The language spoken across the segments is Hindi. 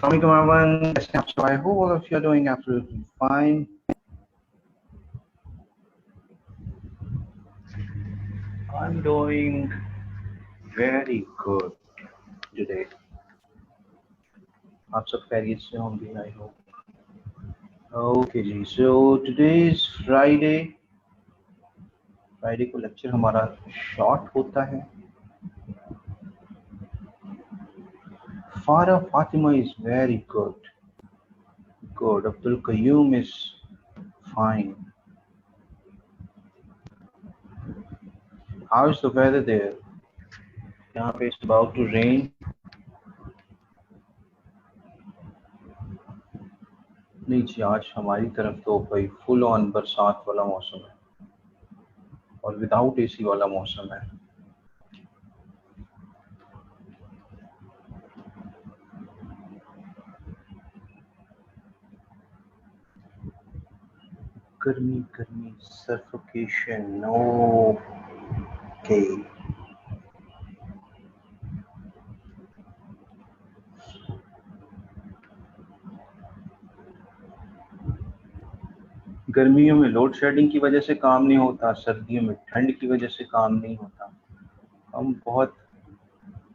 Assalamualaikum everyone. So I hope all of you are doing absolutely fine. I'm doing very good today. आप सब खैरियत से होंगे, I hope. Okay जी. So today is Friday. Friday को लेक्चर हमारा शॉर्ट होता है. Farah Fatima is very good. Good. Abdul Qayyum is fine. How is the weather there? यहाँ पे it's about to rain. नहीं जी, आज हमारी तरफ तो भाई फुल ऑन बरसात वाला मौसम है और विदाउट एसी वाला मौसम है. गर्मी गर्मी सफोकेशन. ओके. गर्मियों में लोड शेडिंग की वजह से काम नहीं होता, सर्दियों में ठंड की वजह से काम नहीं होता. हम बहुत,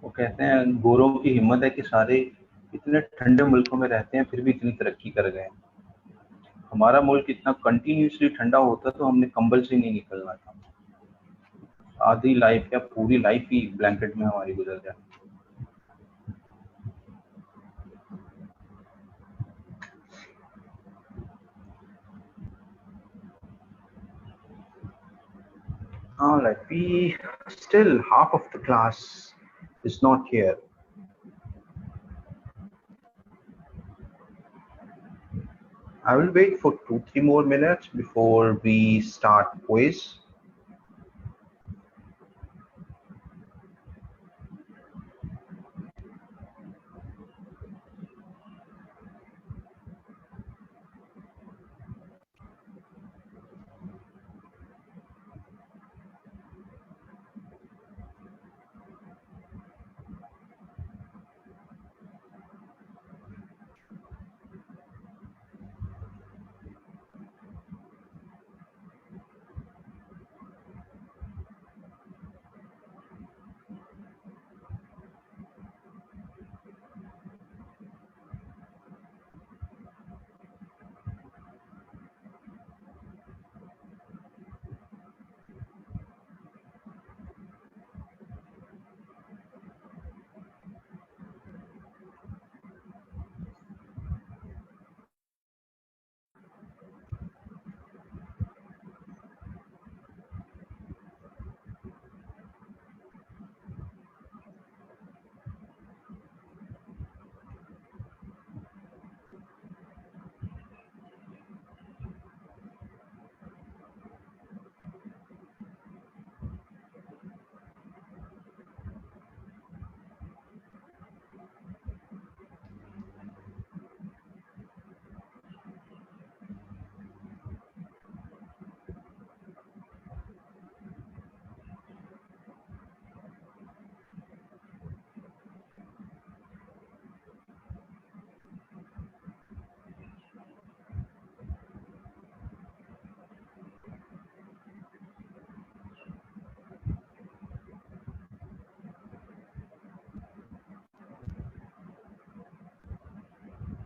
वो कहते हैं गोरों की हिम्मत है कि सारे इतने ठंडे मुल्कों में रहते हैं फिर भी इतनी तरक्की कर गए. हमारा मुल्क इतना कंटिन्यूसली ठंडा होता तो हमने कंबल से नहीं निकलना था. आधी लाइफ या पूरी लाइफ ही ब्लैंकेट में हमारी गुजर जाए. Alright, we still half of the class is not here. I will wait for 2-3 more minutes before we start quiz.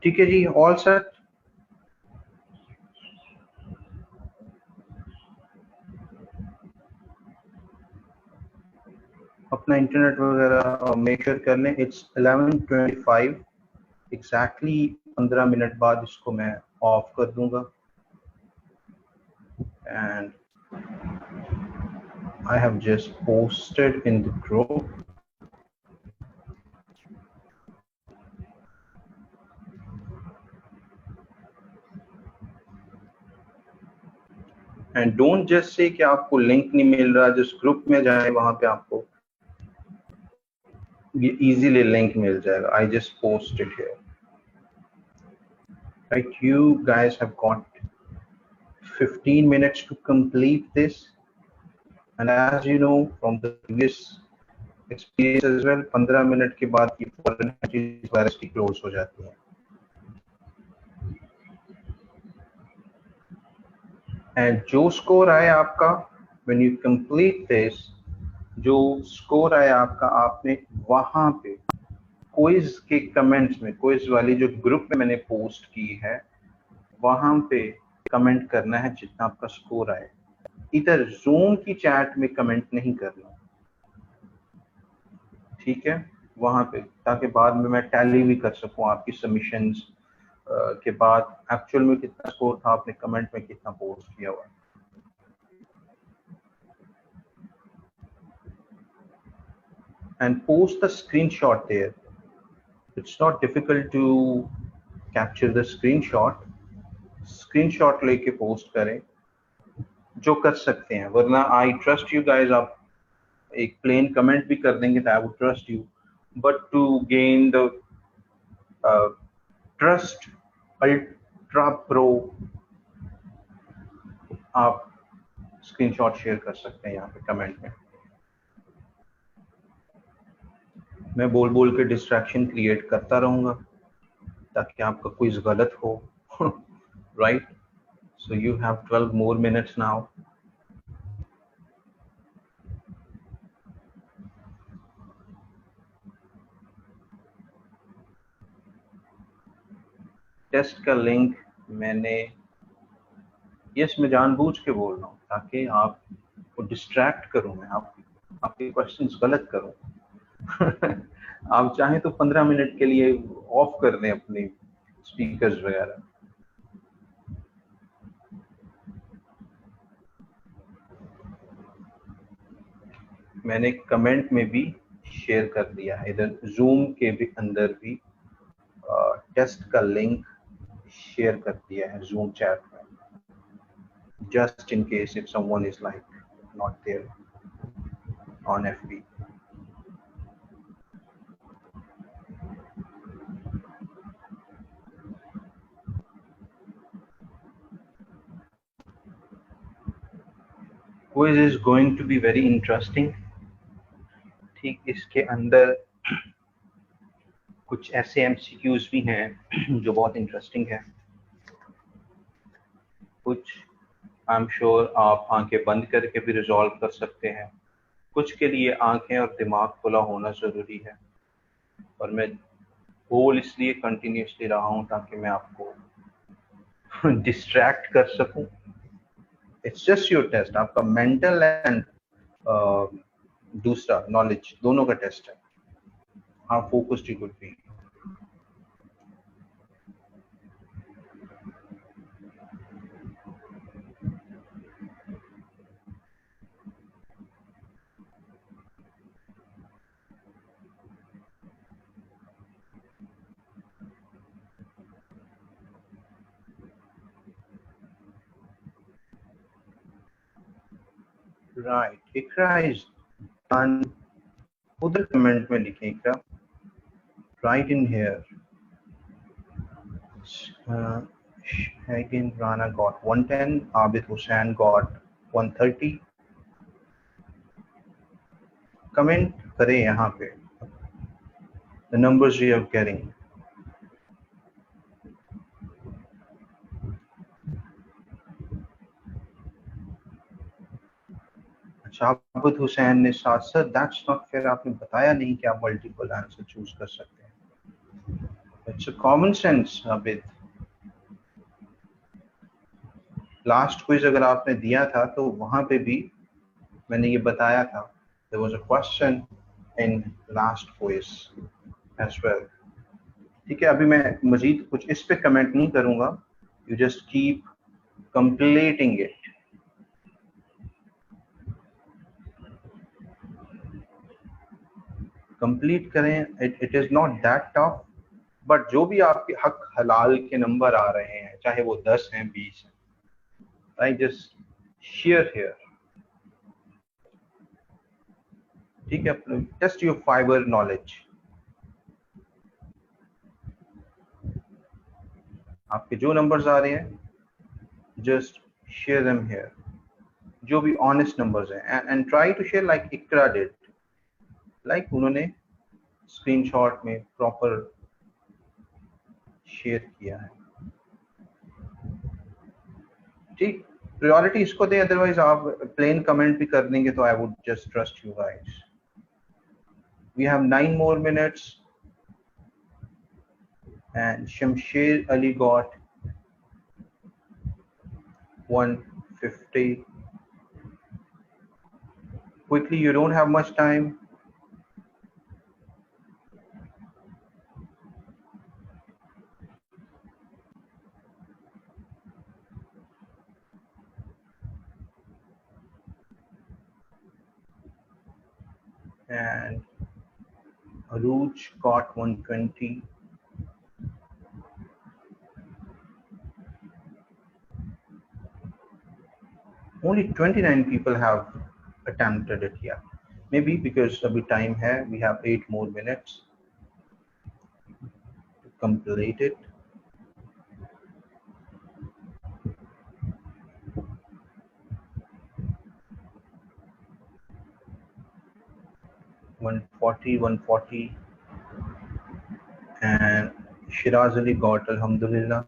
ठीक है जी, all set. अपना इंटरनेट वगैरह मेक श्योर कर लें. It's 11:25 exactly. 15 मिनट बाद इसको मैं ऑफ कर दूंगा. And I have just posted in the group. And don't just say कि आपको लिंक नहीं मिल रहा. जिस ग्रुप में जाए वहां पे आपको ये easily link मिल जाएगा. I just posted here. Right, you guys have got 15 minutes to complete this. And as you know from the previous experience as well, 15 minute के बाद ये foreign entities virus की close हो जाती है. एंड जो स्कोर आया आपका, व्हेन यू कंप्लीट दिस, जो स्कोर आया आपका, आपने वहां पे क्विज के कमेंट्स में, क्विज वाली जो ग्रुप में मैंने पोस्ट की है, वहां पे कमेंट करना है जितना आपका स्कोर आए। इधर जूम की चैट में कमेंट नहीं करना, ठीक है, वहां पे, ताकि बाद में मैं टैली भी कर सकूं आपकी सबमिशंस के बाद एक्चुअल में कितना स्कोर था, आपने कमेंट में कितना पोस्ट किया हुआ। And post the screenshot there, it's not difficult to capture the screenshot. Screenshot लेके पोस्ट करें जो कर सकते हैं, वरना आई ट्रस्ट यू गाइज, आप एक प्लेन कमेंट भी कर देंगे तो I would trust you, but to gain the trust ultra pro, आप स्क्रीनशॉट शेयर कर सकते हैं यहाँ पे कमेंट में। मैं बोल बोल के डिस्ट्रैक्शन क्रिएट करता रहूंगा ताकि आपका क्विज गलत हो। Right, so you have 12 more minutes now. Test का लिंक मैंने, यस, मैं जानबूझ के बोल रहा हूँ ताकि आपको डिस्ट्रैक्ट करूं मैं, आपके क्वेश्चंस गलत करूं। आप चाहें तो 15 मिनट के लिए ऑफ कर दें अपने स्पीकर्स वगैरह। मैंने कमेंट में भी शेयर कर दिया है, इधर जूम के भी अंदर भी टेस्ट का लिंक शेयर कर दिया है जूम चैट में, just in case if someone is like not there on FB. Quiz is going to be very interesting. ठीक, इसके अंदर कुछ ऐसे MCQs भी हैं जो बहुत इंटरेस्टिंग है। कुछ आई एम श्योर आप आंखें बंद करके भी रिजॉल्व कर सकते हैं, कुछ के लिए आंखें और दिमाग खुला होना जरूरी है, और मैं बोल इसलिए कंटिन्यूसली रहा हूं ताकि मैं आपको डिस्ट्रैक्ट कर सकूं। इट्स जस्ट योर टेस्ट, आपका मेंटल एंड दूसरा नॉलेज दोनों का टेस्ट है। हाँ, focused you could be. Right, Iqra is done, उधर कमेंट में लिखें Iqra, right in here. Shagan Rana got 110, Abid Hussain got 130. Comment करें यहाँ पे the numbers we are getting. अच्छा, आबिद हुसैन ने साथ, सर दैट्स नॉट फेयर, आपने बताया नहीं कि आप मल्टीपल आंसर चूज कर सकते हैं। It's a common sense Abid. Last quiz अगर आपने दिया था तो वहां पे भी मैंने ये बताया था, there was a question in last quiz as well. ठीक है, अभी मैं मजीद कुछ इस पे कमेंट नहीं करूंगा, you just keep completing it. Complete करें, it is not that tough, but जो भी आपके हक हलाल के नंबर आ रहे हैं, चाहे वो 10 हैं 20 हैं, आई जस्ट शेयर हियर। ठीक है, टेस्ट योर फाइबर नॉलेज। आपके जो नंबर्स आ रहे हैं जस्ट शेयर देम हियर, जो भी ऑनेस्ट नंबर्स हैं, and try to share like Iqra did, like उन्होंने स्क्रीनशॉट में प्रॉपर शेयर किया है। ठीक, प्रायोरिटी इसको दें, अदरवाइज आप प्लेन कमेंट भी कर देंगे तो I would just trust you guys. We have 9 more minutes and Shamsher Ali got 150. Quickly, you don't have much time. And Aruj got 120. Only 29 people have attempted it yet. Maybe because abhi time hai, we have 8 more minutes to complete it. $140 and Shiraz Ali got Alhamdulillah.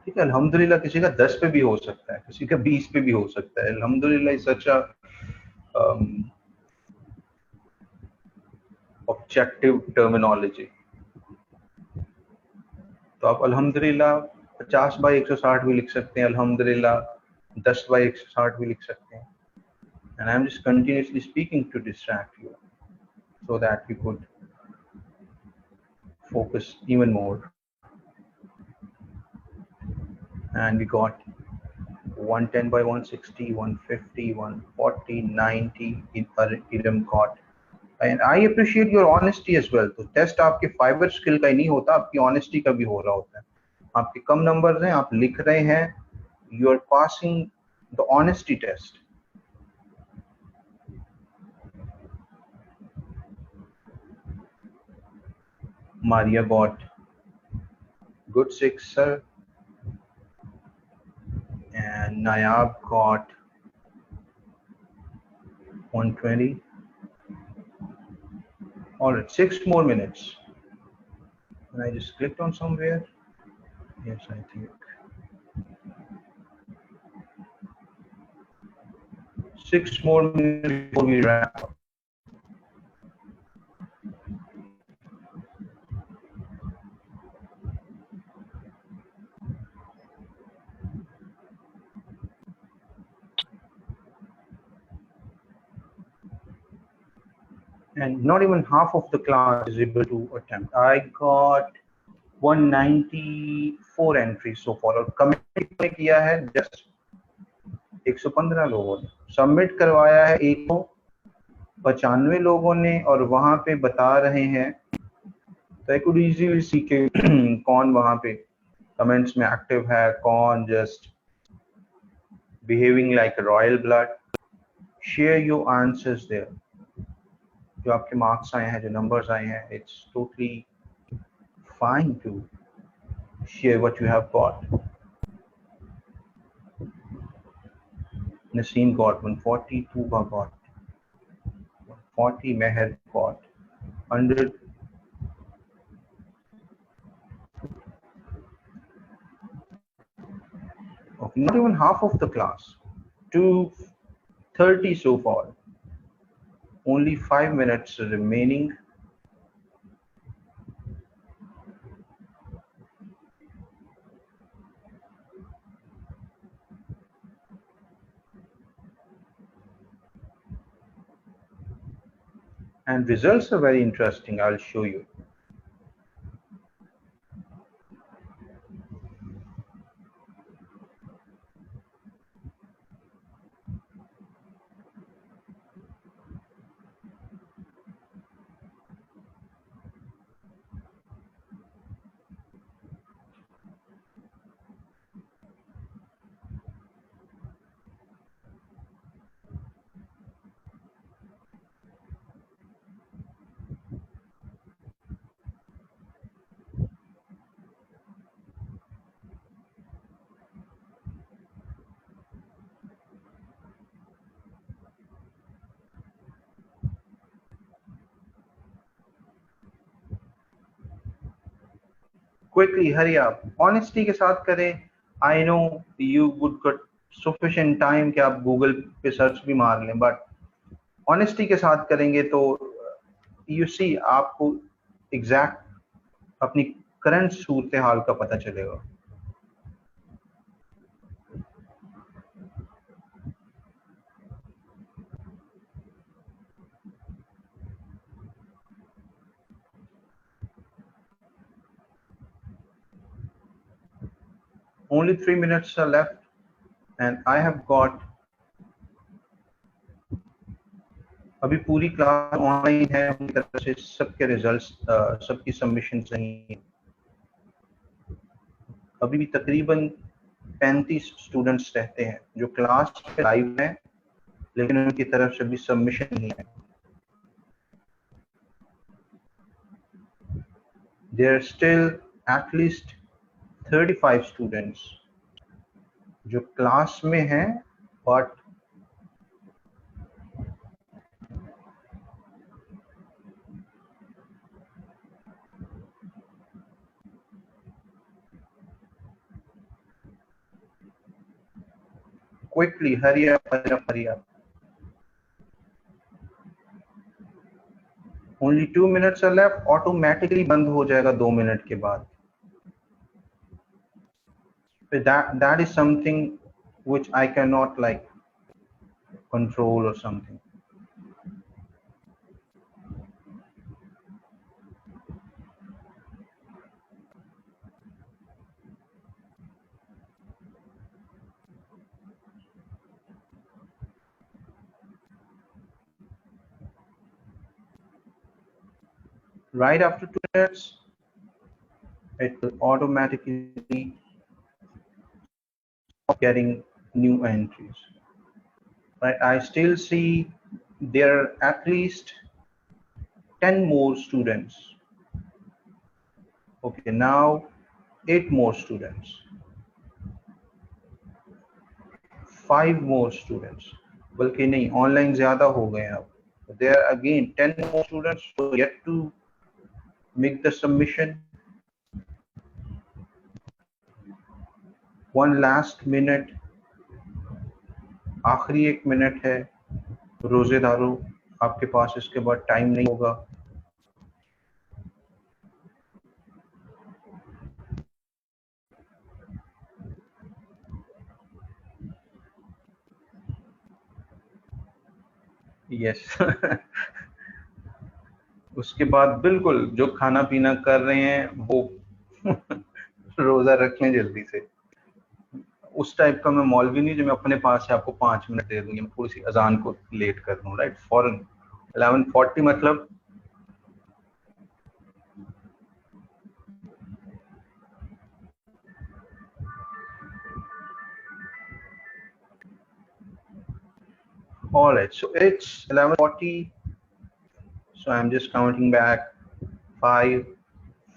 ठीक है, अल्हम्दुलिल्लाह किसी का 10 पे भी हो सकता है, किसी का 20 पे भी हो सकता है. अल्हम्दुलिल्लाह is such a objective terminology. तो आप अल्हम्दुलिल्लाह 50 बाई 160 भी लिख सकते हैं, अल्हम्दुलिल्लाह 10 बाई 160 भी लिख सकते हैं. And I'm just continuously speaking to distract you so that you could focus even more. And we got 110 by 160, 150, 140, 90 Iram got. And I appreciate your honesty as well. तो टेस्ट आपके फाइबर स्किल का ही नहीं होता, आपकी ऑनेस्टी का भी हो रहा होता है. आपके कम नंबर्स हैं, आप लिख रहे हैं, you are passing the honesty test. Maria got good 6, sir. And Nayab got 120. All right, 6 more minutes. And I just clicked on somewhere. Yes, I think 6 more minutes before we wrap up. And not even half of the class is able to attempt. I got 194 entries so far. और कमेंट ने किया है जस्ट 115 लोगों ने. सबमिट करवाया है 195 लोगों ने, और वहां पे बता रहे हैं. तो आई कुड इजीली सी के कौन वहां पे कमेंट्स में एक्टिव है, कौन just behaving like royal blood. Share your answers there. जो आपके मार्क्स आए हैं, जो नंबर्स आए हैं, it's totally fine to share what you have got. Naseem got 140, Tuba got 140, Meher got 100. Okay, not even half of the class. 230 so far. Only 5 minutes remaining. And results are very interesting. I'll show you. Quickly, hurry up, honesty के साथ करें। I know you would got sufficient time कि आप गूगल पे सर्च भी मार लें, बट ऑनेस्टी के साथ करेंगे तो यू सी आपको एग्जैक्ट अपनी करंट सूरत हाल का पता चलेगा। Only 3 minutes are left, and I have got अभी पूरी क्लास ऑनलाइन है, अपनी तरफ से सबके रिजल्ट्स, सबकी सबमिशन सही है। अभी भी तकरीबन 35 स्टूडेंट्स रहते हैं जो क्लास पे लाइव हैं, लेकिन उनकी तरफ से भी सबमिशन नहीं है। There are still at least 35 students जो क्लास में हैं, but quickly, hurry up, hurry up, hurry up. Only 2 minutes are left. Automatically बंद हो जाएगा 2 मिनट के बाद। That is something which I cannot like control or something. Right after 2 minutes, it will automatically getting new entries. Right, I still see there are at least 10 more students. Okay, now 8 more students, 5 more students, बल्कि नहीं, ऑनलाइन ज्यादा हो गए हैं अब। There are again 10 more students who yet to make the submission. One last minute, आखिरी 1 मिनट है। रोजेदारों, आपके पास इसके बाद टाइम नहीं होगा। यस उसके बाद बिल्कुल जो खाना पीना कर रहे हैं वो रोजा रख लें जल्दी से। उस टाइप का मैं मौलवी नहीं जो मैं अपने पास से आपको 5 मिनट दे दूंगी, मैं थोड़ी सी अजान को लेट कर दूं, राइट, फौरन 11:40 मतलब। All right, so it's 11:40, so I'm just counting back 5,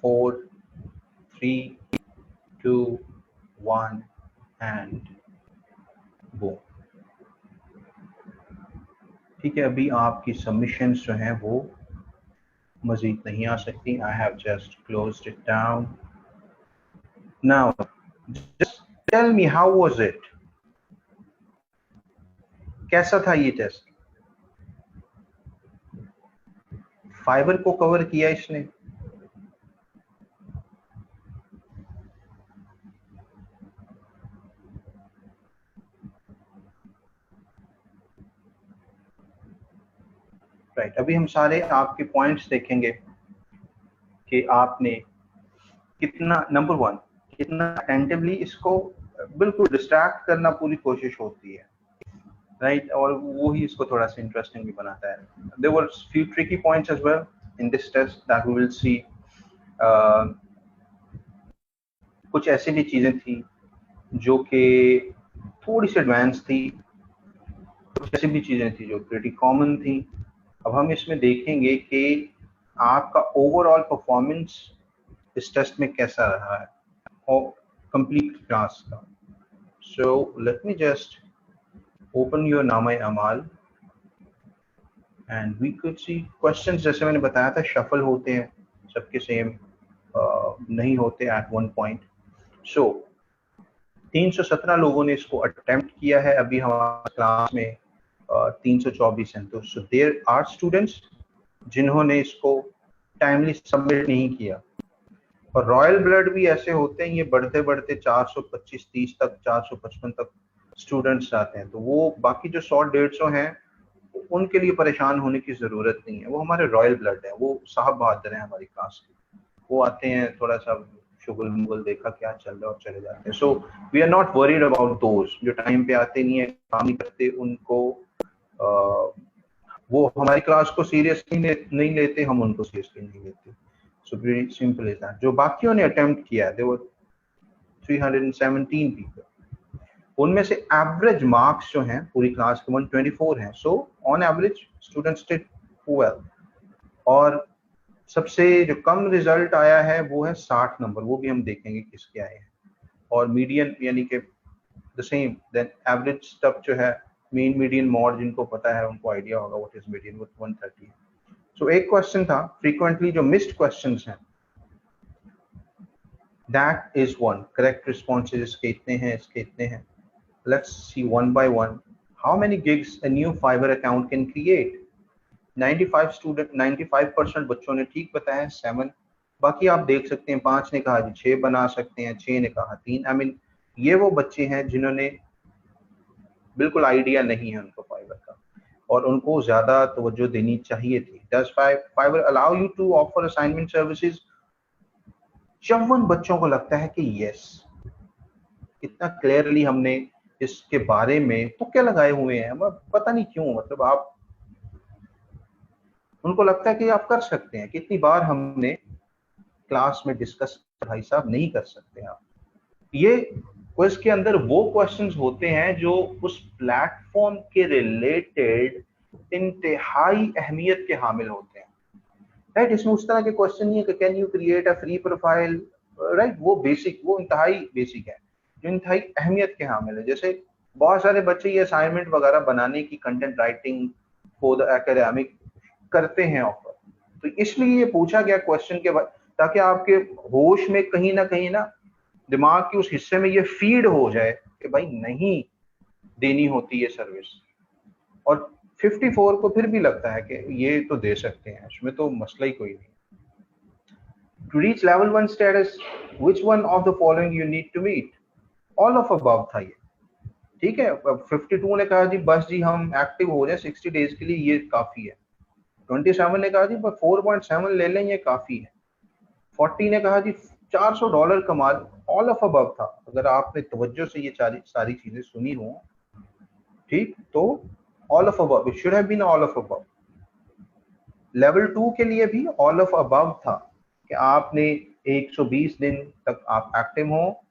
4, 3, 2, 1 and boom। ठीक है, अभी आपकी सबमिशंस जो हैं वो मजीद नहीं आ सकती। I have just closed it down. Now, just tell me, how was it? कैसा था ये टेस्ट? फाइबर को कवर किया इसने? राइट, अभी हम सारे आपके पॉइंट्स देखेंगे कि आपने कितना, नंबर 1, कितना अटेंटिवली इसको बिल्कुल डिस्ट्रैक्ट करना पूरी कोशिश होती है, राइट, और वो ही इसको थोड़ा सा इंटरेस्टिंग भी बनाता है। There were few tricky points as well in this test that we will see. कुछ ऐसी भी चीजें थी जो कि थोड़ी सी एडवांस थी, कुछ ऐसी भी चीजें थी जो प्रीटी कॉमन थी। अब हम इसमें देखेंगे कि आपका ओवरऑल परफॉर्मेंस इस टेस्ट में कैसा रहा है और कंप्लीट क्लास का। So let me just open your नामा-ए-अमाल and we could see questions. जैसे मैंने बताया था शफल होते हैं सबके सेम, नहीं होते एट वन पॉइंट। सो 317 लोगों ने इसको अटेम्प्ट किया है अभी हमारे क्लास में, 324 हैं। तो सो देयर आर स्टूडेंट्स जिन्होंने इसको टाइमली सबमिट नहीं किया। और रॉयल ब्लड भी ऐसे होते हैं, ये बढ़ते बढ़ते 425-30 तक, 455 तक स्टूडेंट्स आते हैं। तो वो बाकी जो 100-150 हैं उनके लिए परेशान होने की जरूरत नहीं है, वो हमारे रॉयल ब्लड है, वो साहब बहादुर हैं हमारी क्लास के। वो आते हैं, थोड़ा सा शुगल मुगल देखा क्या चल रहा है और चले जाते हैं। So we are not worried about those जो टाइम पे आते नहीं है, काम नहीं करते, उनको वो हमारी क्लास को सीरियसली नहीं लेते, हम उनको सीरियसली नहीं लेते। So very simple is that. जो बाकियों ने अटेम्प्ट किया है, देयर वर 317 पीपल, उनमें से एवरेज मार्क्स जो हैं पूरी क्लास के 124 हैं। So on average students did well. और सबसे जो कम रिजल्ट आया है वो है 60 नंबर, वो भी हम देखेंगे किसके आए हैं। और मीडियन यानी कि the same, then average stuff जो है, मीन मीडियन मॉड जिनको पता है उनको आइडिया होगा व्हाट इज मीडियन, वो 130। सो एक क्वेश्चन था फ्रीक्वेंटली जो मिस्ड क्वेश्चंस हैं, that is one. Correct responses इसके इतने हैं, इसके इतने हैं। Let's see one by one. How many gigs a new fibre account can create? 95% बच्चों ने ठीक बताया, 7। बाकी आप देख सकते हैं, 5 ने कहा जी 6 बना सकते हैं, 6 ने कहा 3। आई मीन ये वो बच्चे हैं जिन्होंने बिल्कुल आइडिया नहीं है उनको फाइबर का, और उनको ज्यादा तवज्जो देनी चाहिए थी। Does Fiverr allow you to offer assignment services? 54 बच्चों को लगता है कि यस। इतना क्लियरली हमने इसके बारे में तुक्के लगाए हुए हैं, पता नहीं क्यों, मतलब आप उनको लगता है कि आप कर सकते हैं। कितनी बार हमने क्लास में डिस्कस, भाई साहब नहीं कर सकते आप। ये क्विज के अंदर वो क्वेश्चंस होते हैं जो उस प्लेटफॉर्म के रिलेटेड इंतहाई अहमियत के हामिल होते हैं, राइट। इसमें उस तरह के क्वेश्चन नहीं है कि can you create a free profile, right. वो बेसिक, वो इंतहाई बेसिक है जो इंतहाई अहमियत के हामिल है। जैसे बहुत सारे बच्चे ये असाइनमेंट वगैरह बनाने की, content writing for the academic करते हैं ऑफर, तो इसलिए ये पूछा गया क्वेश्चन के बाद, ताकि आपके होश में कहीं ना दिमाग के उस हिस्से में ये फीड हो जाए कि भाई नहीं देनी होती ये सर्विस। और 54 को फिर भी लगता है कि ये तो दे सकते हैं, इसमें तो मसला ही कोई नहीं। To reach level 1 status, which one of the following you need to meet? All of above था ये, ठीक है। 52 ने कहा जी बस जी हम एक्टिव हो जाए 60 डेज के लिए, ये काफी है। 27 ने कहा जी बस 4.7 ले लें, ये काफी है। 40 ने कहा जी $400 कमा। ऑल ऑफ अबव था। अगर आपने तवज्जो से ये सारी चीजें सुनी हो, ठीक, तो all of above, it should have been all of above. Level 2 के लिए भी ऑल ऑफ अबव था कि आपने 120 दिन तक आप एक्टिव हो,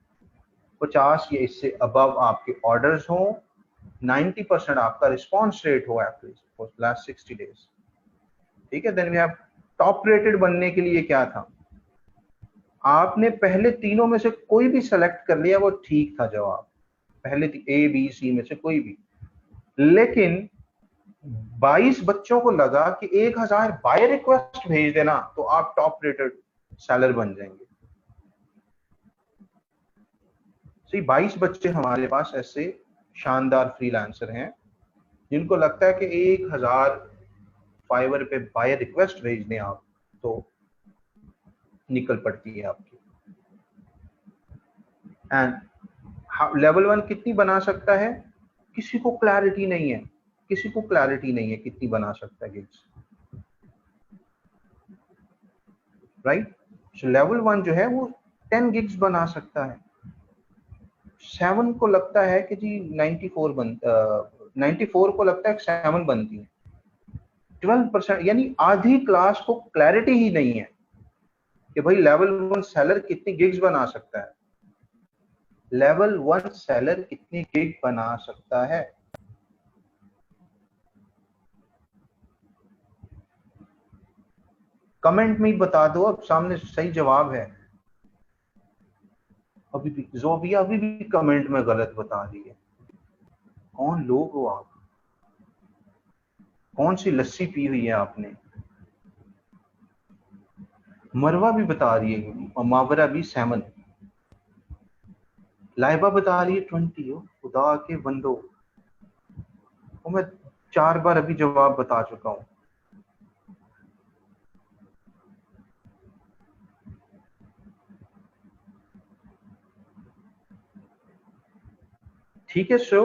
50 या इससे अबव आपके ऑर्डर्स हो, 90% आपका रिस्पॉन्स रेट हो एटलीस्ट फॉर लास्ट 60 डेज, ठीक है। Then we have top rated बनने के लिए क्या था? आपने पहले तीनों में से कोई भी सेलेक्ट कर लिया, वो ठीक था जवाब, पहले ए बी सी में से कोई भी। लेकिन 22 बच्चों को लगा कि 1000 बाय रिक्वेस्ट भेज देना तो आप टॉप रेटेड सेलर बन जाएंगे। 22 बच्चे हमारे पास ऐसे शानदार फ्रीलांसर हैं जिनको लगता है कि 1000 फाइवर पे बाय रिक्वेस्ट भेज दें आप तो निकल पड़ती है आपकी। एंड लेवल 1 कितनी बना सकता है? किसी को क्लैरिटी नहीं है, किसी को क्लैरिटी नहीं है कितनी बना सकता है गिग्स, राइट। सो लेवल 1 जो है वो 10 गिग्स बना सकता है। 7 को लगता है कि जी 94 को लगता है कि 7 बनती है। 12% यानी आधी क्लास को क्लैरिटी ही नहीं है कि भाई लेवल 1 सेलर कितनी गिग्स बना सकता है, लेवल 1 सेलर कितनी गिग बना सकता है। कमेंट में ही बता दो, अब सामने सही जवाब है। अभी भी जोबिया अभी भी कमेंट में गलत बता रही है। कौन लोग हो आप? कौन सी लस्सी पी हुई है आपने? मरवा भी बता रही है, मावरा भी 7, लाइबा बता रही है 20। खुदा के बंदो, वो मैं 4 बार अभी जवाब बता चुका हूँ। ठीक है, so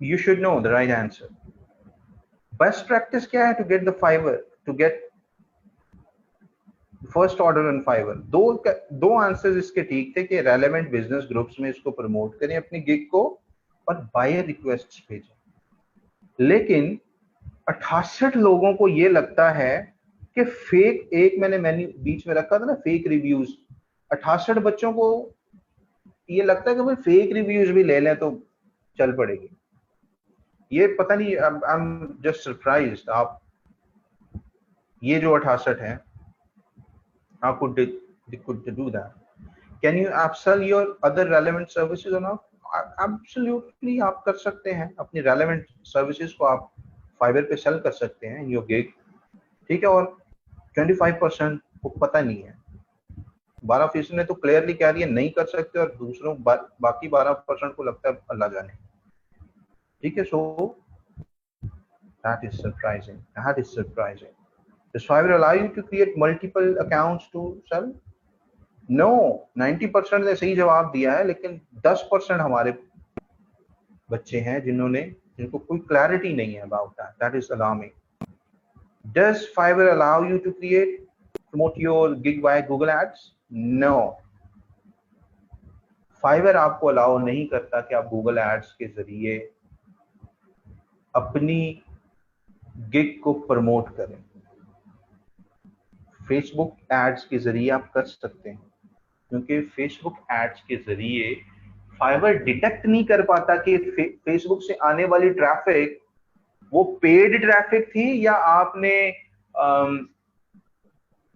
you should know the right answer. Best practice क्या है? To get the Fiverr, to get first order on Fiverr. दो आंसर्स इसके ठीक थे कि रेलेवेंट बिजनेस ग्रुप्स में इसको प्रमोट करें अपनी गिग को और बायर रिक्वेस्ट भेजें। लेकिन 68 लोगों को ये लगता है कि फेक, एक मैंने मेन्यू बीच में रखा था ना, फेक रिव्यूज। 68 बच्चों को ये लगता है कि भाई फेक रिव्यूज भी ले लें तो चल पड़ेगी। ये पता नहीं, आई एम जस्ट सरप्राइज्ड। आप ये जो 68 हैं, how could they could do that? Can you upsell your other relevant services or not? Absolutely, आप कर सकते हैं। अपनी relevant services को आप फाइबर पे सेल कर सकते हैं in your gig, ठीक है। और 25% को पता नहीं है, 12% ने तो क्लियरली कह रही है नहीं कर सकते, और दूसरों बाकी 12% को लगता है अल्लाह जाने, ठीक है। सो that is surprising, that is surprising. Does Fiverr allow you to create multiple accounts to sell? No, 90% ने सही जवाब दिया है, लेकिन 10% हमारे बच्चे हैं जिनको कोई क्लैरिटी नहीं है about that. That is alarming. Does Fiverr allow you to promote your gig via Google Ads? No. Fiverr आपको अलाउ नहीं करता कि आप Google Ads के जरिए अपनी गिग को प्रमोट करें। फेसबुक एड्स के जरिए आप कर सकते हैं, क्योंकि फेसबुक एड्स के जरिए फाइवर डिटेक्ट नहीं कर पाता कि फेसबुक से आने वाली ट्रैफिक वो पेड ट्रैफिक थी या आपने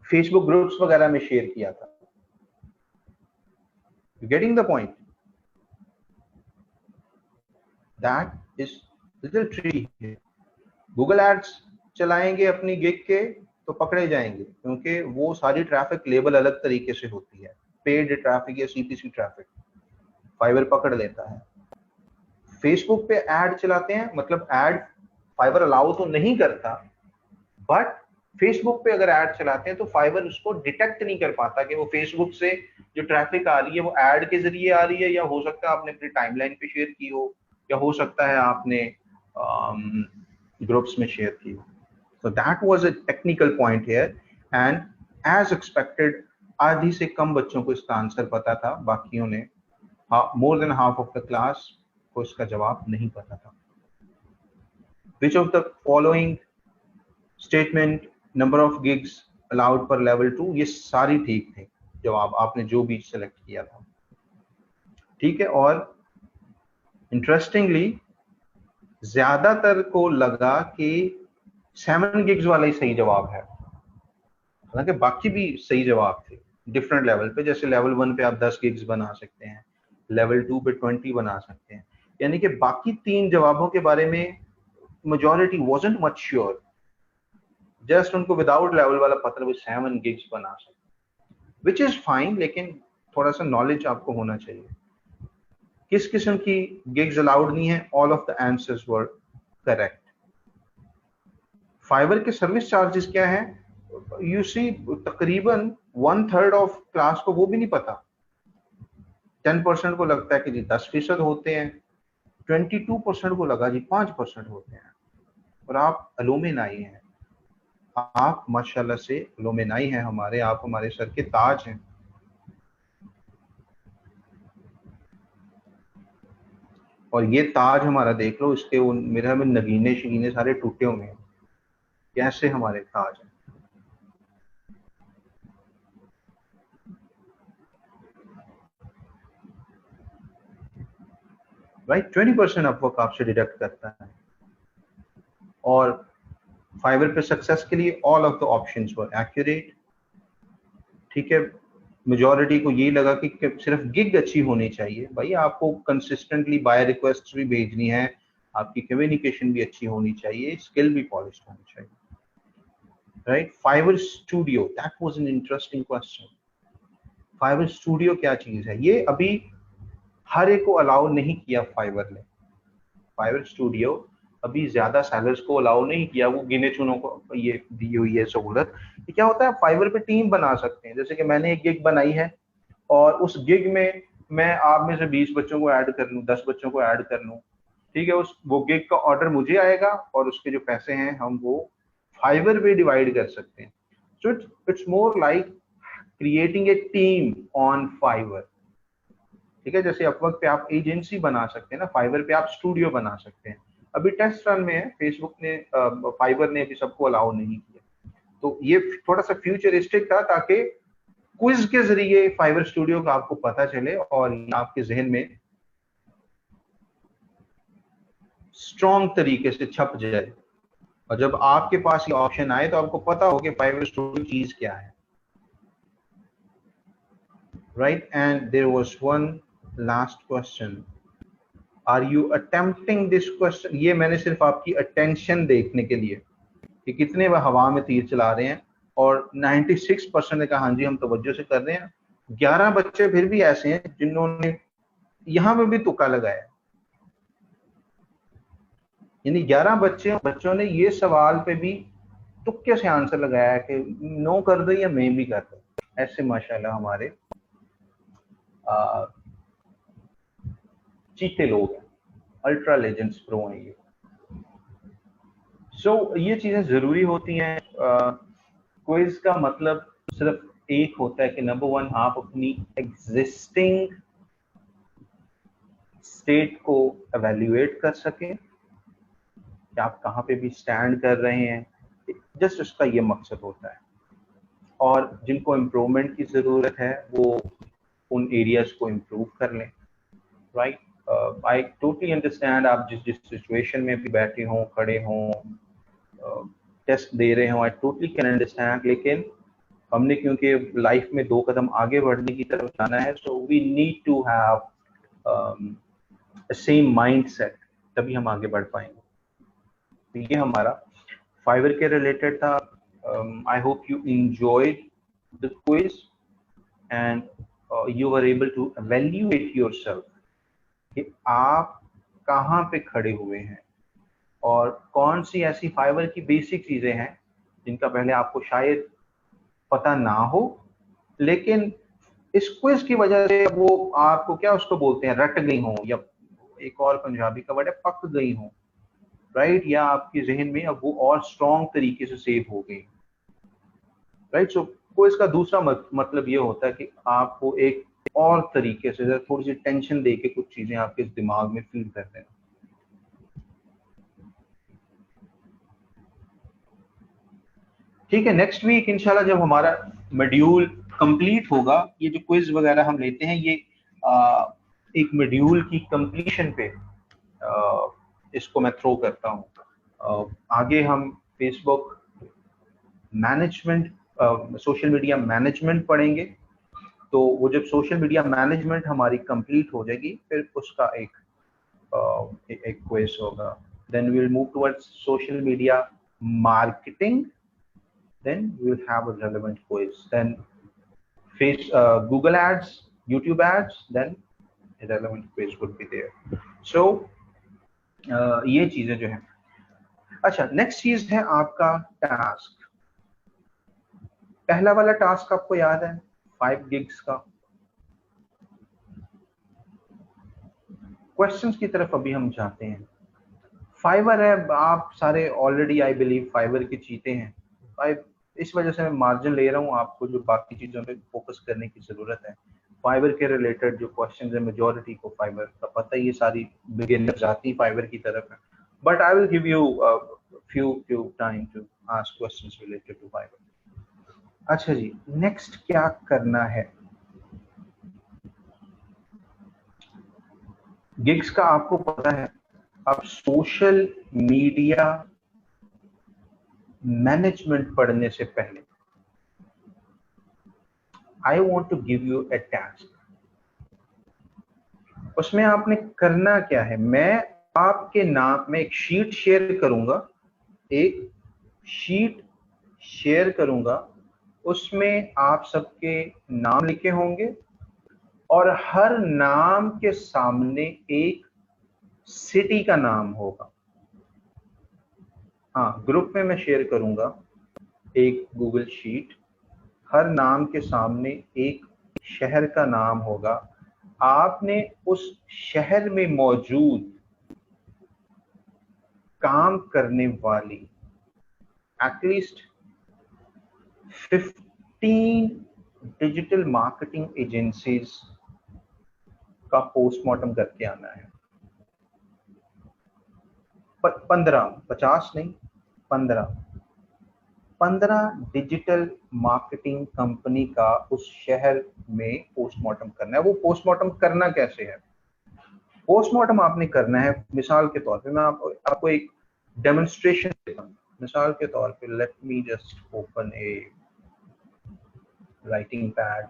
फेसबुक ग्रुप्स वगैरह में शेयर किया था। Getting the point? That is little tricky. Google ads चलाएंगे अपनी गिग के तो पकड़े जाएंगे, क्योंकि वो सारी ट्रैफिक लेबल अलग तरीके से होती है। पेड ट्रैफिक या सीपीसी ट्रैफिक फाइवर पकड़ लेता है। फेसबुक पे ऐड चलाते हैं, मतलब ऐड फाइवर अलाउ तो नहीं करता, बट फेसबुक पे अगर ऐड चलाते हैं तो फाइवर उसको डिटेक्ट नहीं कर पाता कि वो फेसबुक से जो ट्रैफिक आ रही है वो ऐड के जरिए आ रही है, या हो सकता है आपने अपनी टाइमलाइन पे शेयर की हो, या हो सकता है आपने ग्रुप्स में शेयर की हो। So that was a technical point here, and as expected, आधी से कम बच्चों को इसका आंसर पता था, बाकियों ने more than half of the class को इसका जवाब नहीं पता था। Which of the following statement number of gigs allowed per level 2? ये सारी ठीक थी जवाब, आपने जो भी सेलेक्ट किया था, ठीक है। और इंटरेस्टिंगली ज्यादातर को लगा कि 7 gigs वाला ही सही जवाब है, हालांकि बाकी भी सही जवाब थे डिफरेंट लेवल पे। जैसे लेवल 1 पे आप 10 गिग्स बना सकते हैं, लेवल 2 पे 20 बना सकते हैं, यानी कि बाकी 3 जवाबों के बारे में majority wasn't much sure, just उनको विदाउट लेवल वाला पता भी 7 गिग्स बना सकते, विच इज फाइन। लेकिन थोड़ा सा नॉलेज आपको होना चाहिए किस किस्म की गिग्स अलाउड नहीं है। All of the answers were correct. Fiverr के सर्विस चार्जेस क्या है? यू सी तकरीबन 1/3 ऑफ क्लास को वो भी नहीं पता। 10% को लगता है कि जी 10% होते हैं, 22% को लगा जी 5% होते हैं। और आप अलुमिनाई हैं, आप माशाल्लाह से अलुमिनाई हैं हमारे, आप हमारे सर के ताज हैं। और ये ताज हमारा देख लो, इसके मेरे में नगीने शगीने सारे टूटे हुए हैं, कैसे हमारे ताज हैं। राइट, 20% अपवर्क आपसे डिडक्ट करता है। और फाइवर पे सक्सेस के लिए all of the options were accurate, ठीक है। मेजॉरिटी को यही लगा कि सिर्फ गिग अच्छी होनी चाहिए। भाई आपको कंसिस्टेंटली बाय रिक्वेस्ट भी भेजनी है, आपकी कम्युनिकेशन भी अच्छी होनी चाहिए, स्किल भी पॉलिश होनी चाहिए। Right? Fiverr studio, that was an interesting question. Fiverr studio क्या चीज है? ये अभी हर एक को अलाउ नहीं किया फाइवर ने। फाइवर स्टूडियो अभी ज्यादा सेलर्स को अलाउ नहीं किया, वो गिने चुनों को ये दी हुई है सहूलत। ये क्या होता है, फाइवर पे टीम बना सकते हैं। जैसे कि मैंने एक गिग बनाई है और उस गिग में मैं आप में से 20 बच्चों को ऐड कर लूँ, 10 बच्चों को ऐड कर लूँ, ठीक है, उस वो गिग का ऑर्डर मुझे आएगा और उसके जो पैसे हैं हम वो फाइवर पे डिवाइड कर सकते हैं। So it's more like creating a team on Fiverr. ठीक है, जैसे अपवर्क पे आप एजेंसी बना सकते हैं ना, फाइवर पे आप स्टूडियो बना सकते हैं। अभी टेस्ट रन में है, फेसबुक ने फाइवर ने अभी सबको अलाउ नहीं किया। तो ये थोड़ा सा फ्यूचरिस्टिक था ताकि क्विज के जरिए फाइवर स्टूडियो का आपको पता चले और आपके जहन में स्ट्रॉन्ग तरीके से छप जाए, और जब आपके पास ये ऑप्शन आए तो आपको पता हो कि फाइवर स्टूडियो चीज क्या है। Right, and there was one last question, are you attempting this question? ये मैंने सिर्फ आपकी अटेंशन देखने के लिए कि कितने वह हवा में तीर चला रहे हैं, और 96% ने कहा हाँ जी हम तवज्जो से कर रहे हैं। 11 बच्चे फिर भी ऐसे हैं जिन्होंने यहां पे भी तुक्का लगाया, यानी 11 बच्चों ने ये सवाल पे भी तुक्के से आंसर लगाया कि नो कर दो या मैं भी कर दो। ऐसे माशाल्लाह हमारे चीते लोग हैं, अल्ट्रा लेजेंड्स प्रो हैं ये। सो ये चीजें जरूरी होती हैं। क्विज का मतलब सिर्फ एक होता है कि नंबर वन आप अपनी एग्जिस्टिंग स्टेट को एवेल्युएट कर सकें कि आप कहाँ पे भी स्टैंड कर रहे हैं, जस्ट उसका ये मकसद होता है। और जिनको इम्प्रूवमेंट की ज़रूरत है वो उन एरियाज को इम्प्रूव कर लें। राइट, आई टोटली अंडरस्टैंड, आप जिस जिस सिचुएशन में भी बैठे हों, खड़े हों, टेस्ट दे रहे हों, आई टोटली कैन अंडरस्टैंड। लेकिन हमने क्योंकि लाइफ में 2 कदम आगे बढ़ने की तरफ जाना है, so we need to have same mindset, तभी हम आगे बढ़ पाएंगे। तो ये हमारा फाइवर के रिलेटेड था। I hope you enjoyed the quiz and you were able to evaluate yourself कि आप कहाँ पे खड़े हुए हैं और कौन सी ऐसी फाइवर की बेसिक चीजें हैं जिनका पहले आपको शायद पता ना हो, लेकिन इस क्विज की वजह से वो आपको क्या उसको बोलते हैं, रट गई हो, या एक और पंजाबी का वर्ड है पक गई हो, राइट, या आपके जहन में अब वो और स्ट्रॉन्ग तरीके से सेव हो गई। राइट, सो क्विज का दूसरा मतलब ये होता है कि आपको एक और तरीके से थोड़ी सी टेंशन दे के कुछ चीजें आपके दिमाग में फील कर देना। ठीक है, नेक्स्ट वीक इंशाल्लाह जब हमारा मॉड्यूल कंप्लीट होगा, ये जो क्विज वगैरह हम लेते हैं ये एक मॉड्यूल की कंप्लीशन पे इसको मैं थ्रो करता हूँ। आगे हम Facebook management, social media management पढ़ेंगे। तो वो जब सोशल मीडिया मैनेजमेंट हमारी कंप्लीट हो जाएगी फिर उसका एक क्विज होगा। Then we will move towards social media marketing, then we will have a relevant quiz. Then Google ads, YouTube ads, then a relevant quiz would be there. So ये चीजें जो है। अच्छा, नेक्स्ट चीज है आपका टास्क। पहला वाला टास्क आपको याद है 5 gigs का। क्वेश्चंस की तरफ अभी हम जाते हैं। फाइवर है, आप सारे ऑलरेडी आई बिलीव फाइवर के चीते हैं। इस वजह से मैं मार्जिन ले रहा हूँ, आपको जो बाकी चीजों पे फोकस करने की जरूरत है। फाइवर के रिलेटेड जो क्वेश्चंस है मेजॉरिटी को फाइवर का पता ही, ये सारी बिगिनर जाती फाइवर की तरफ है, but I will give you few time to ask questions related to Fiverr. अच्छा जी, नेक्स्ट क्या करना है? गिग्स का आपको पता है, अब सोशल मीडिया मैनेजमेंट पढ़ने से पहले I want to give you a task. उसमें आपने करना क्या है, मैं आपके नाम में एक शीट शेयर करूंगा, एक शीट शेयर करूंगा उसमें आप सबके नाम लिखे होंगे और हर नाम के सामने एक सिटी का नाम होगा। हाँ, ग्रुप में मैं शेयर करूंगा एक गूगल शीट, हर नाम के सामने एक शहर का नाम होगा। आपने उस शहर में मौजूद काम करने वाली एटलीस्ट 15 डिजिटल मार्केटिंग एजेंसीज का पोस्टमार्टम करके आना है। 15, 50 नहीं, 15 डिजिटल मार्केटिंग कंपनी का उस शहर में पोस्टमार्टम करना है। वो पोस्टमार्टम करना कैसे है? पोस्टमार्टम आपने करना है, मिसाल के तौर पे मैं आपको एक डेमोन्स्ट्रेशन देता हूँ। मिसाल के तौर पे लेट मी जस्ट ओपन ए राइटिंग पैड।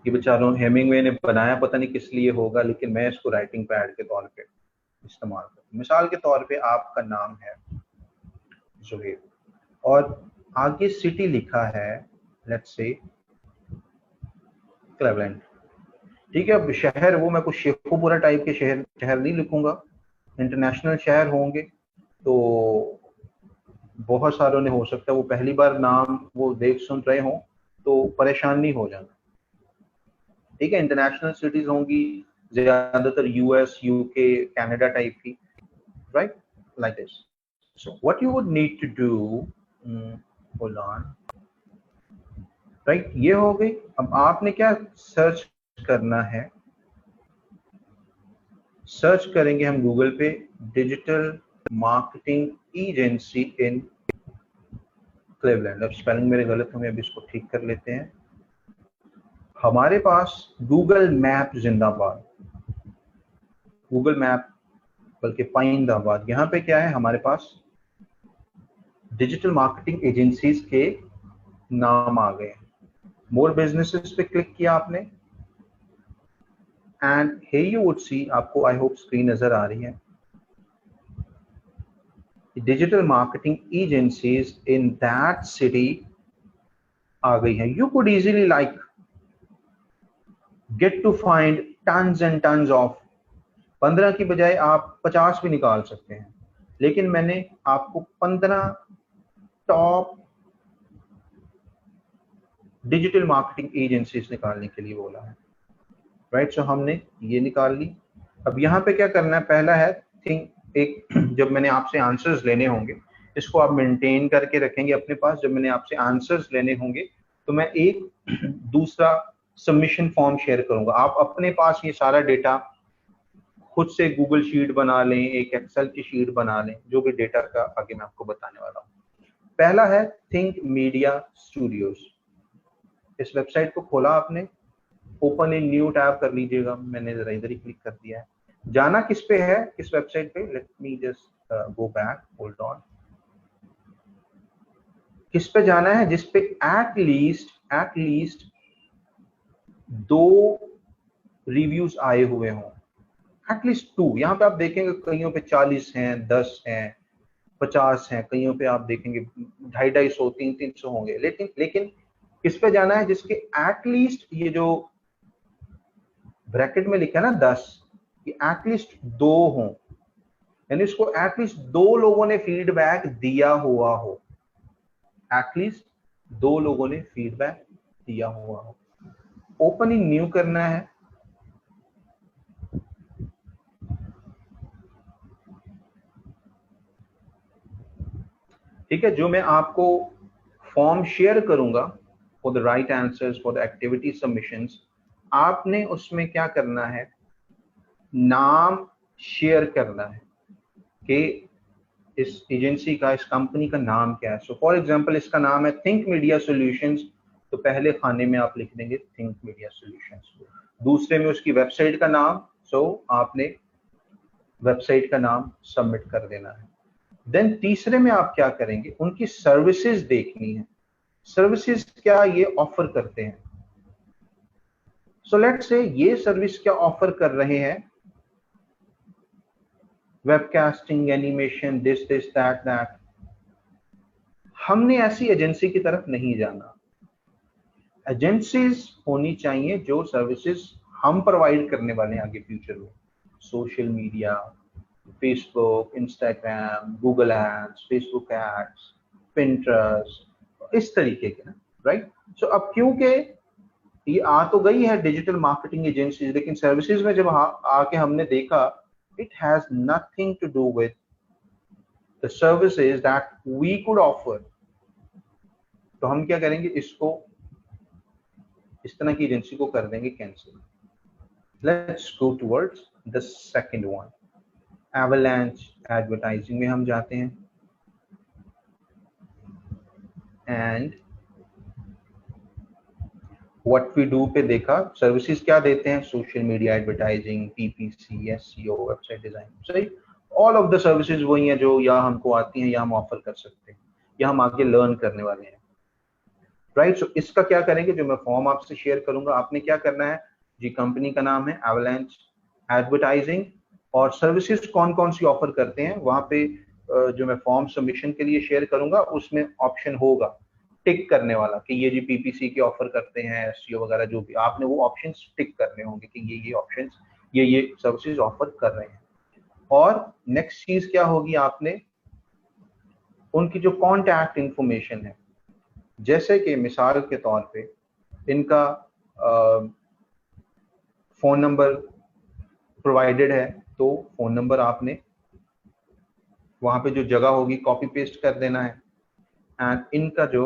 ये बेचारों हेमिंगवे ने बनाया, पता नहीं किस लिए होगा, लेकिन मैं इसको राइटिंग पैड के तौर पे इस्तेमाल करता हूँ। मिसाल के तौर पे आपका नाम है जुबेर और आगे सिटी लिखा है लेट्स से क्लेवलैंड। ठीक है, अब शहर वो मैं कुछ शेखोपुरा टाइप के शहर नहीं लिखूंगा, इंटरनेशनल शहर होंगे तो बहुत सारों ने हो सकता है वो पहली बार नाम वो देख सुन रहे हों तो परेशान नहीं हो जाना। ठीक है, इंटरनेशनल सिटीज होंगी ज्यादातर यूएस, यूके, कनाडा टाइप की, right, like this. So what you would need to do, hold on, right, ये हो गई। अब आपने क्या सर्च करना है? सर्च करेंगे हम गूगल पे डिजिटल मार्केटिंग एजेंसी इन क्लेवलैंड। अब स्पेलिंग मेरे गलत है, अभी इसको ठीक कर लेते हैं। हमारे पास गूगल मैप जिंदाबाद, गूगल मैप बल्कि पाइंदाबाद। यहाँ पे क्या है, हमारे पास डिजिटल मार्केटिंग एजेंसीज के नाम आ गए। मोर बिजनेसेस पे क्लिक किया आपने and here you would see, आपको आई होप स्क्रीन नजर आ रही है, digital marketing agencies in that city आ गई है। You could easily like get to find tons and tons of, 15 की बजाय आप 50 भी निकाल सकते हैं, लेकिन मैंने आपको 15 टॉप डिजिटल मार्केटिंग एजेंसीज निकालने के लिए बोला है, राइट। सो हमने ये निकाल ली। अब यहाँ पे क्या करना है, पहला है थिंक, एक जब मैंने आपसे आंसर्स लेने होंगे, इसको आप मेंटेन करके रखेंगे अपने पास। जब मैंने आपसे आंसर्स लेने होंगे तो मैं एक दूसरा सबमिशन फॉर्म शेयर करूंगा। आप अपने पास ये सारा डेटा खुद से गूगल शीट बना लें, एक एक्सेल की शीट बना लें, जो भी डेटा का आगे मैं आपको बताने वाला हूँ। पहला है थिंक मीडिया स्टूडियोज। इस वेबसाइट को खोला आपने, ओपन इन न्यू टैब कर लीजिएगा, मैंने जरा इधर ही क्लिक कर दिया है। जाना किस पे है, किस वेबसाइट पे, late me just go back, hold on. किस पे जाना है, जिस पे एट लीस्ट 2 रिव्यूज आए हुए हों, एटलीस्ट 2। यहाँ पे आप देखेंगे कईयों पे 40 हैं, 10 हैं, 50 हैं, कईयों पे आप देखेंगे 250, 300 होंगे। लेकिन किस पे जाना है, जिसके एटलीस्ट ये जो ब्रैकेट में लिखा है ना 10, ये एटलीस्ट 2 हों, यानी इसको एटलीस्ट 2 लोगों ने फीडबैक दिया हुआ हो, एटलीस्ट 2 लोगों ने फीडबैक दिया हुआ हो। ओपन इन न्यू करना है। ठीक है, जो मैं आपको फॉर्म शेयर करूंगा for the right answers for the activity submissions, आपने उसमें क्या करना है, नाम शेयर करना है कि इस एजेंसी का, इस कंपनी का नाम क्या है। सो फॉर एग्जांपल इसका नाम है थिंक मीडिया सॉल्यूशंस, तो पहले खाने में आप लिख देंगे थिंक मीडिया सॉल्यूशंस। दूसरे में उसकी वेबसाइट का नाम, सो आपने वेबसाइट का नाम सबमिट कर देना है। देन तीसरे में आप क्या करेंगे, उनकी सर्विसेज देखनी है, सर्विसेज क्या ये ऑफर करते हैं। सो लेट्स से ये सर्विस क्या ऑफर कर रहे हैं, वेबकास्टिंग, एनिमेशन, दिस दैट। हमने ऐसी एजेंसी की तरफ नहीं जाना। एजेंसीज होनी चाहिए जो सर्विसेज हम प्रोवाइड करने वाले हैं आगे फ्यूचर में, social media, Facebook, Instagram, Google ads, Facebook ads, Pinterest, इस तरीके के ना, राइट। सो अब क्योंकि ये आ तो गई है डिजिटल मार्केटिंग एजेंसीज, लेकिन सर्विसेज में जब आके हमने देखा it has nothing to do with the services that we could offer. तो हम क्या करेंगे, इसको इस तरह की एजेंसी को कर देंगे cancel. Let's go towards the second one, avalanche advertising में हम जाते हैं एंड व्हाट वी डू पे देखा सर्विसेज क्या देते हैं, social media advertising, PPC, SEO, website design, सही। ऑल ऑफ द सर्विसेज वही हैं जो या हमको आती हैं या हम ऑफर कर सकते हैं या हम आगे लर्न करने वाले हैं, राइट। सो इसका क्या करेंगे, जो मैं फॉर्म आपसे शेयर करूंगा, आपने क्या करना है जी, कंपनी का नाम है एवलांच एडवर्टाइजिंग और सर्विसेज कौन कौन सी ऑफर करते हैं वहां पे जो मैं फॉर्म सबमिशन के लिए शेयर करूंगा उसमें ऑप्शन होगा टिक करने वाला कि ये जी पीपीसी की ऑफर करते हैं, एसईओ वगैरह, जो भी आपने वो ऑप्शंस टिक करने होंगे कि ये ऑप्शंस ये सर्विसेज ऑफर कर रहे हैं। और नेक्स्ट चीज क्या होगी, आपने उनकी जो कॉन्टैक्ट इंफॉर्मेशन है, जैसे कि मिसाल के तौर पे इनका फोन नंबर प्रोवाइडेड है, तो फोन नंबर आपने वहां पे जो जगह होगी कॉपी पेस्ट कर देना है। एंड इनका जो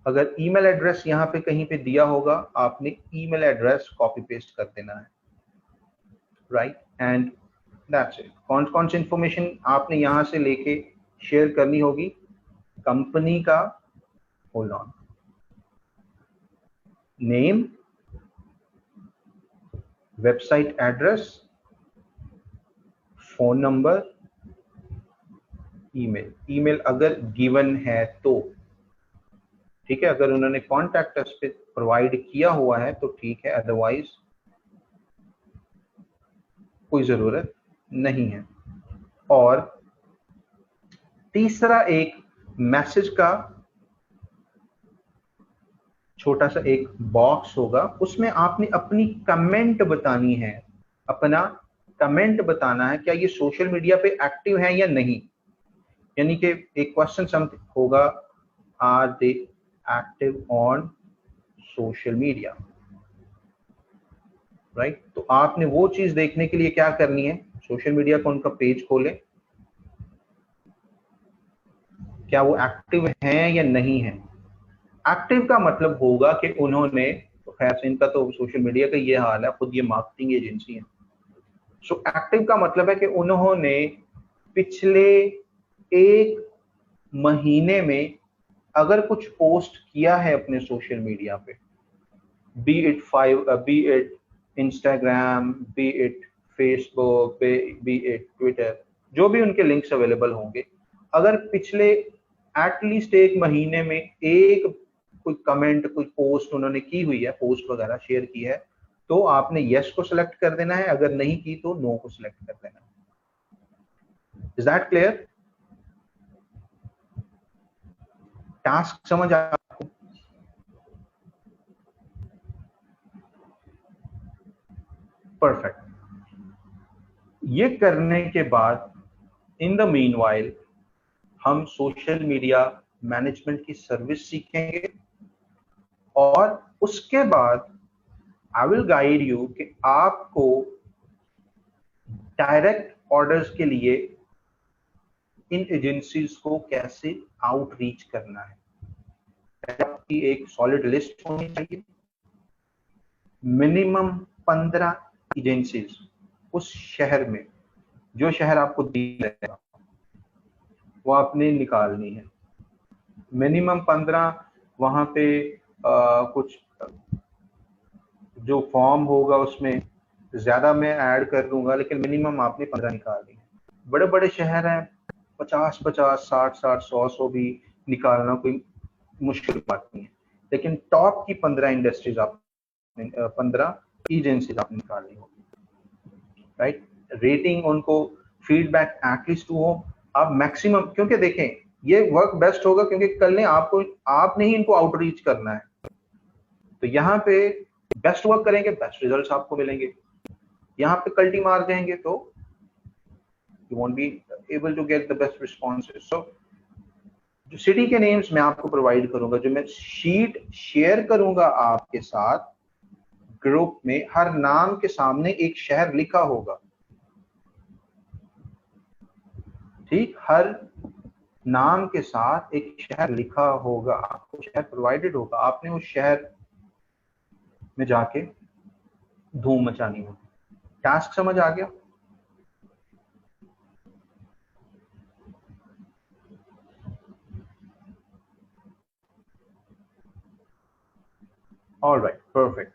अगर ईमेल एड्रेस यहाँ पे कहीं पे दिया होगा, आपने ईमेल एड्रेस कॉपी पेस्ट कर देना है, राइट। And that's it. कौन कौन सी इंफॉर्मेशन आपने यहाँ से लेके शेयर करनी होगी, कंपनी का, hold on, name, website address, phone number, email. Email अगर गिवन है तो ठीक है, अगर उन्होंने कॉन्टैक्ट अस पे प्रोवाइड किया हुआ है तो ठीक है, अदरवाइज कोई जरूरत नहीं है। और तीसरा एक मैसेज का छोटा सा एक बॉक्स होगा, उसमें आपने अपनी कमेंट बतानी है, अपना कमेंट बताना है, क्या ये सोशल मीडिया पे एक्टिव है या नहीं। यानी कि एक क्वेश्चन समथिंग होगा, are they active on social media, right. तो आपने वो चीज देखने के लिए क्या करनी है, सोशल मीडिया का उनका पेज खोले, क्या वो एक्टिव है या नहीं है। एक्टिव का मतलब होगा कि उन्होंने, तो खैर इनका तो सोशल मीडिया का ये हाल है, खुद ये मार्केटिंग एजेंसी है। सो एक्टिव का मतलब है कि उन्होंने पिछले एक महीने में अगर कुछ पोस्ट किया है अपने सोशल मीडिया पे, B it Instagram, B it Facebook, B it Twitter, जो भी उनके लिंक्स अवेलेबल होंगे, अगर पिछले एटलीस्ट एक महीने में एक कोई कमेंट, कोई पोस्ट उन्होंने की हुई है, पोस्ट वगैरह शेयर की है, तो आपने यस को सिलेक्ट कर देना है, अगर नहीं की तो नो को सिलेक्ट कर देना है। Is that clear? टास्क समझ आपको? परफेक्ट। ये करने के बाद इन द मीनवाइल हम सोशल मीडिया मैनेजमेंट की सर्विस सीखेंगे और उसके बाद आई विल गाइड यू कि आपको डायरेक्ट ऑर्डर्स के लिए इन एजेंसीज को कैसे आउटरीच करना है। आपकी एक सॉलिड लिस्ट होनी चाहिए, मिनिमम 15 एजेंसीज उस शहर में, जो शहर आपको दिया जाएगा वो आपने निकालनी है। मिनिमम 15 वहां पे कुछ जो फॉर्म होगा उसमें ज्यादा मैं ऐड कर दूंगा, लेकिन मिनिमम आपने 15 निकालनी है। बड़े बड़े शहर हैं, 50-50, 60-60, 100-100 भी निकालना कोई मुश्किल बात नहीं है, लेकिन टॉप की 15 इंडस्ट्रीज आप 15 एजेंसीज आपने निकालनी होगी, राइट। रेटिंग उनको फीडबैक एटलीस्ट 2 हो, आप मैक्सिमम, क्योंकि देखें ये वर्क बेस्ट होगा क्योंकि कल ने आपने ही इनको आउटरीच करना है। तो यहाँ पे बेस्ट वर्क करेंगे, बेस्ट रिजल्ट्स आपको मिलेंगे। यहाँ पे कल्टी मार जाएंगे तो you won't be able to get the best responses. So जो सिटी के नेम्स मैं आपको प्रोवाइड करूंगा, जो मैं शीट शेयर करूंगा आपके साथ ग्रुप में, हर नाम के सामने एक शहर लिखा होगा। ठीक, हर नाम के साथ एक शहर लिखा होगा, आपको शहर प्रोवाइडेड होगा, आपने उस शहर में जाके धूम मचानी होगी। टास्क समझ आ गया? All right, perfect.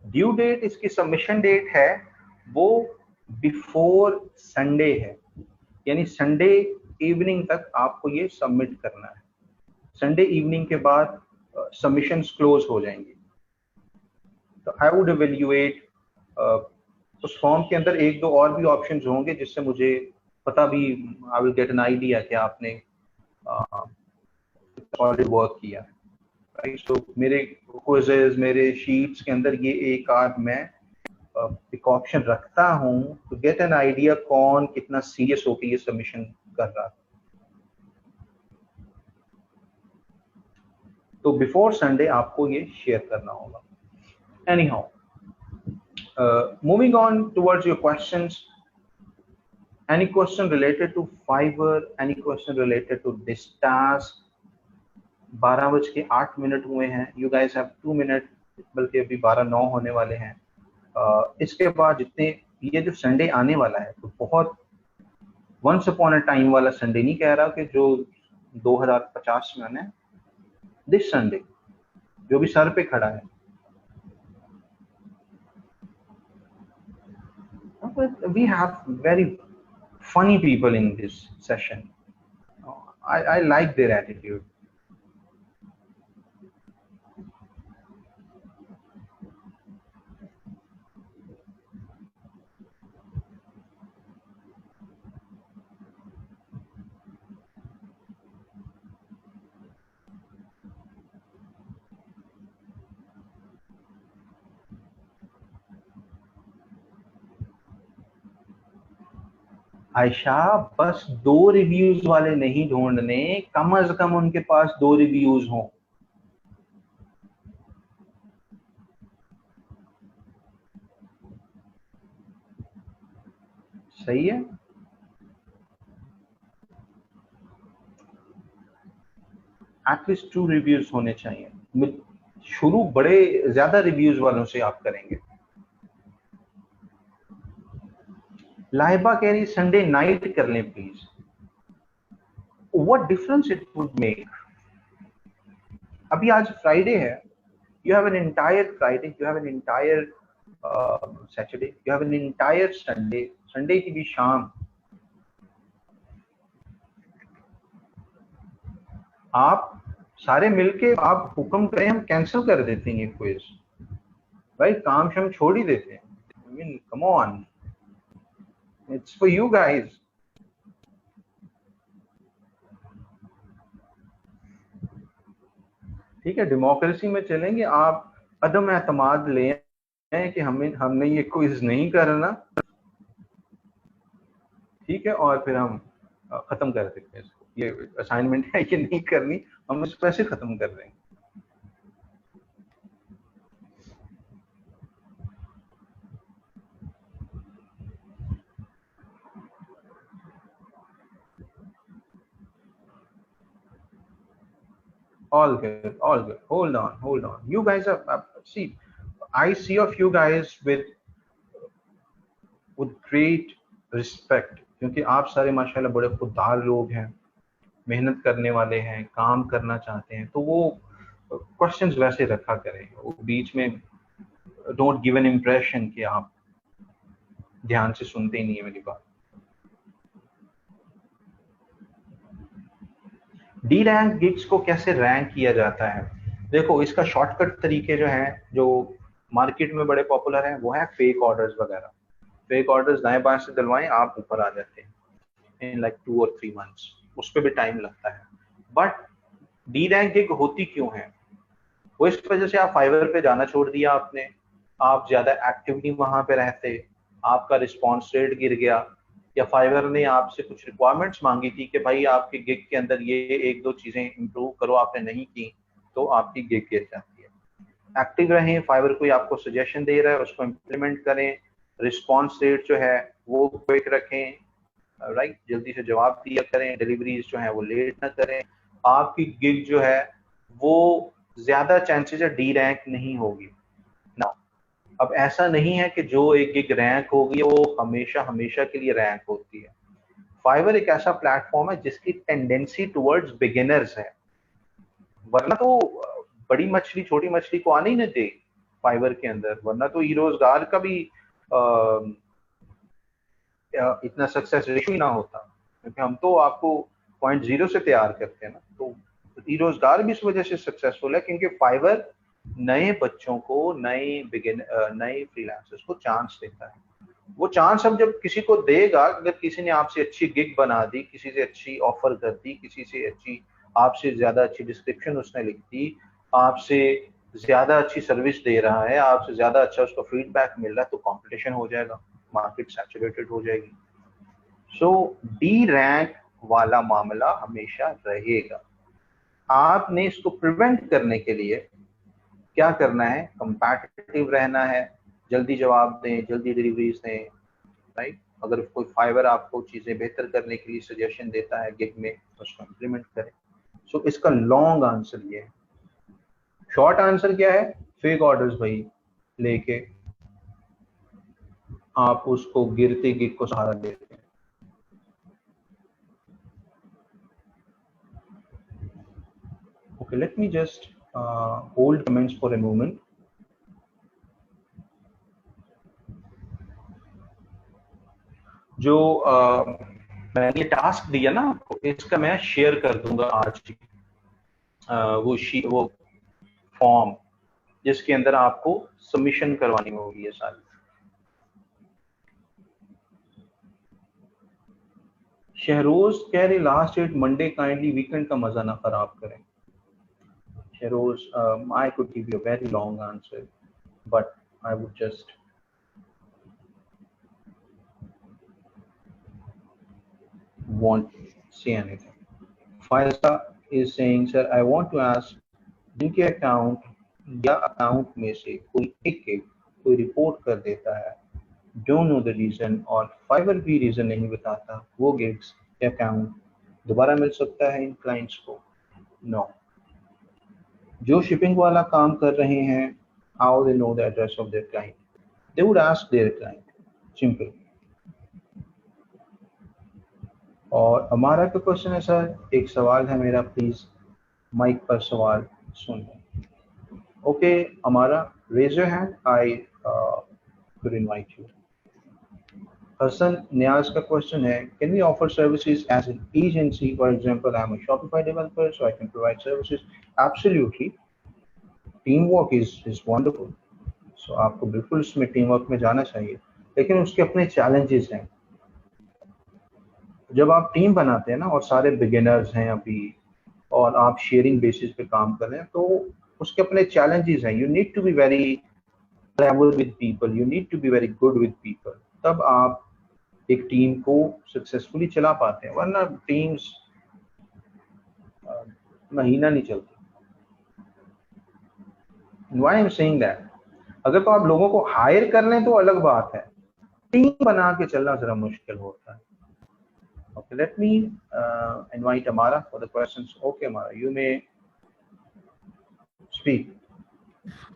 Due date, इसकी सबमिशन डेट है वो बिफोर संडे है, यानी संडे इवनिंग तक आपको ये सबमिट करना है। संडे इवनिंग के बाद सबमिशंस क्लोज हो जाएंगी। तो आई वुड इवेल्युएट, उस फॉर्म के अंदर एक दो और भी ऑप्शंस होंगे जिससे मुझे पता भी, I will get an idea कि आपने ऑलरेडी वर्क किया है, राइट। तो मेरे क्विज़ेस, मेरे शीट्स के अंदर ये एक आध मैं एक ऑप्शन रखता हूं टू गेट एन आइडिया कौन कितना सीरियस होकर ये सबमिशन कर रहा है। तो बिफोर संडे आपको ये शेयर करना होगा। Anyhow, moving on towards your questions. Any question related to Fiverr? Any question related to this task? 12:08 हुए हैं। You guys have 2 minutes, बल्कि अभी 12:09 होने वाले हैं। इसके बाद जितने, ये जो संडे आने वाला है तो बहुत वंस अपॉन अ टाइम वाला संडे नहीं कह रहा कि जो 2050 में आना है, दिस संडे जो भी सर पे खड़ा है। We have very funny people in this session. I like their attitude. Ayesha, बस 2 रिव्यूज वाले नहीं ढूंढने, कम से कम उनके पास 2 रिव्यूज हों। सही है? एटलीस्ट 2 रिव्यूज होने चाहिए। शुरू बड़े ज्यादा रिव्यूज वालों से आप करेंगे। लाइबा कह रही संडे नाइट कर लें please. What difference it would make? अभी आज फ्राइडे है, you have an entire Friday, you have an entire Saturday, you have an entire Sunday, Sunday की भी शाम। आप सारे मिलके आप हुक्म करें, हम कैंसिल कर देते हैं ये क्विज। भाई काम शाम छोड़ ही देते हैं। I mean, come on, it's for you guys. ठीक है, डेमोक्रेसी में चलेंगे। आप अदम एतमाद लें कि हमने ये क्विज नहीं करना, ठीक है, और फिर हम खत्म कर देते हैं इसको। ये असाइनमेंट है, ये नहीं करनी, हम इसको ऐसे खत्म कर देंगे। All good, all good. Hold on, hold on. You guys are, see, I see of you guys with great respect, क्योंकि आप सारे माशाल्लाह बड़े खुददार लोग हैं, मेहनत करने वाले हैं, काम करना चाहते हैं। तो वो क्वेश्चंस वैसे रखा करें, वो बीच में डोंट गिव एन इम्प्रेशन कि आप ध्यान से सुनते ही नहीं है मेरी बात। डी रैंक गिग्स को कैसे रैंक किया जाता है? देखो, इसका शॉर्टकट तरीके जो हैं, जो मार्केट में बड़े पॉपुलर हैं, वो है फेक ऑर्डर्स वगैरह। फेक ऑर्डर्स दाएं बाएं से डलवाएं, आप ऊपर आ जाते हैं इन लाइक 2 और 3 मंथ्स। उस पर भी टाइम लगता है। बट डी रैंक गिग होती क्यों है? वो इस वजह से, आप फाइवर पे जाना छोड़ दिया आपने, आप ज्यादा एक्टिवली वहां पे रहते, आपका रिस्पॉन्स रेट गिर गया, या फाइवर ने आपसे कुछ रिक्वायरमेंट्स मांगी थी कि भाई आपके गिग के अंदर ये एक दो चीजें इंप्रूव करो, आपने नहीं की, तो आपकी गिग गिर जाती है। एक्टिव रहें, फाइवर कोई आपको सजेशन दे रहा है उसको इम्प्लीमेंट करें, रिस्पॉन्स रेट जो है वो क्विक रखें, राइट, जल्दी से जवाब दिया करें, डिलीवरीज जो है वो लेट ना करें, आपकी गिग जो है वो ज्यादा चांसेस है डी रैंक नहीं होगी ना। अब ऐसा नहीं है कि जो एक गिग रैंक होगी वो हमेशा हमेशा के लिए रैंक होती है। फाइवर एक ऐसा प्लेटफॉर्म है जिसकी टेंडेंसी टुवर्ड्स बिगिनर्स है, वरना तो बड़ी मछली छोटी मछली को आने ही नहीं दे फाइवर के अंदर, वरना तो ई रोजगार का भी इतना सक्सेस रेशियो ही ना होता, क्योंकि हम तो आपको 0.0 से तैयार करते हैं ना। तो ई रोजगार भी इस वजह से सक्सेसफुल है क्योंकि फाइवर नए बच्चों को, नए फ्रीलांसर्स को चांस देता है। वो चांस अब जब किसी को देगा, अगर किसी ने आपसे अच्छी गिग बना दी, किसी से अच्छी ऑफर कर दी, किसी से अच्छी, आपसे ज्यादा अच्छी डिस्क्रिप्शन उसने लिख दी, आपसे ज्यादा अच्छी सर्विस दे रहा है, आपसे ज्यादा अच्छा उसका फीडबैक मिल रहा है, तो कंपटीशन हो जाएगा, मार्केट सैचुरेटेड हो जाएगी। सो डी रैंक वाला मामला हमेशा रहेगा। आपने इसको प्रिवेंट करने के लिए क्या करना है? कंपैटिटिव रहना है, जल्दी जवाब दें, जल्दी डिलीवरीज दें, राइट। अगर कोई फाइवर आपको चीजें बेहतर करने के लिए सजेशन देता है गिग में, तो उसको इम्प्लीमेंट करें। सो इसका लॉन्ग आंसर ये है। शॉर्ट आंसर क्या है? फेक ऑर्डर्स भाई लेके आप उसको गिरते गिग को सहारा देते हैं। Okay, let me just hold comments for a moment. जो मैंने टास्क दिया ना आपको, इसका मैं शेयर कर दूंगा आज की, वो फॉर्म जिसके अंदर आपको सबमिशन करवानी होगी ये सारी। शहरोज कह रहे last date Monday, kindly weekend का मजा ना खराब करें। Shahroz, I could give you a very long answer, but I would just won't say anything. Faiza is saying, sir, I want to ask, जिनके अकाउंट या अकाउंट में से कोई एक कोई रिपोर्ट कर देता है, डोंट नो द रीजन, और फाइवर भी रीजन नहीं बताता, वो गिग्स या अकाउंट दोबारा मिल सकता है इन क्लाइंट्स को? नो। जो शिपिंग वाला काम कर रहे हैं, how they know the address of their client? They would ask there client, simple. और हमारा तो क्वेश्चन है सर, एक सवाल है मेरा, प्लीज माइक पर सवाल सुनिए। ओके, हमारा raise your hand, I could invite you. Hassan Niaz का क्वेश्चन है, can we offer services as an agency? For example, I'm a Shopify developer, so I can provide services. Absolutely. Teamwork is wonderful. So आपको बिल्कुल इसमें टीम वर्क में जाना चाहिए, लेकिन उसके अपने चैलेंजेस हैं। जब आप टीम बनाते हैं ना, और सारे बिगिनर्स हैं अभी, और आप शेयरिंग बेसिस पे काम कर रहे हैं, तो उसके अपने चैलेंजेस हैं। You need to be very clever with people, you need to be very good with people, तब आप एक टीम को सक्सेसफुली चला पाते हैं, वरना टीम्स महीना नहीं चलती। Why I'm saying that? अगर तो आप लोगों को हायर कर लें तो अलग बात है, टीम बना के चलना जरा मुश्किल होता है। Okay, let me invite Amara for the questions. Okay, Amara, you may speak.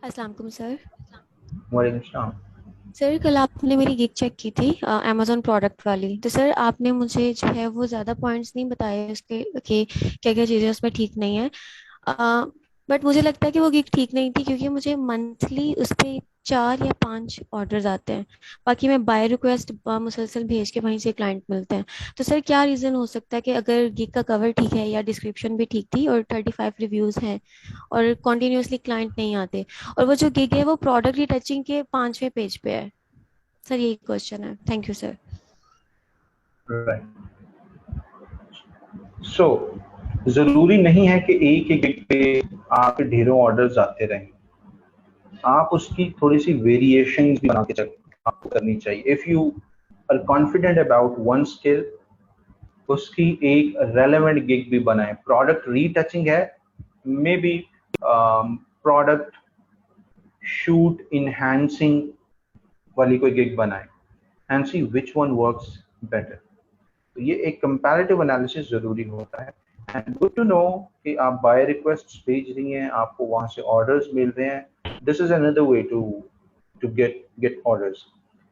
अस्सलाम वालेकुम सर। वालेकुम सलाम। सर, कल आपने मेरी गिग चेक की थी अमेजोन प्रोडक्ट वाली, तो सर आपने मुझे जो है वो ज़्यादा पॉइंट्स नहीं बताए उसके कि क्या क्या चीज़ें उसमें ठीक नहीं है। बट मुझे लगता है कि वो गिग ठीक नहीं थी, क्योंकि मुझे मंथली उस पर 4 या 5 ऑर्डर्स आते हैं, बाकी मैं बाय रिक्वेस्ट मुसलसल भेज के वहीं से क्लाइंट मिलते हैं। तो सर क्या रीज़न हो सकता है कि अगर गिग का कवर ठीक है या डिस्क्रिप्शन भी ठीक थी और 35 रिव्यूज़ हैं और कॉन्टिन्यूसली क्लाइंट नहीं आते, और वो जो गिग है वो प्रोडक्ट रिटचिंग के 5वें पेज पे है? सर यही क्वेश्चन है। Thank you sir. राइट। सो जरूरी नहीं है कि एक ही गिग पे आपके ढेरों ऑर्डर्स आते रहें, आप उसकी थोड़ी सी वेरिएशंस भी बना के चेक आपको करनी चाहिए। If you are confident about one skill, उसकी एक रेलेवेंट गिग भी बनाए। प्रोडक्ट रीटचिंग है, maybe product shoot enhancing वाली कोई गिग बनाए and see which one works better. तो ये एक कंपैरेटिव एनालिसिस जरूरी होता है। एंड गुड टू नो कि आप बाय रिक्वेस्ट भेज रही हैं, आपको वहां से ऑर्डर्स मिल रहे हैं। This is another way to get orders.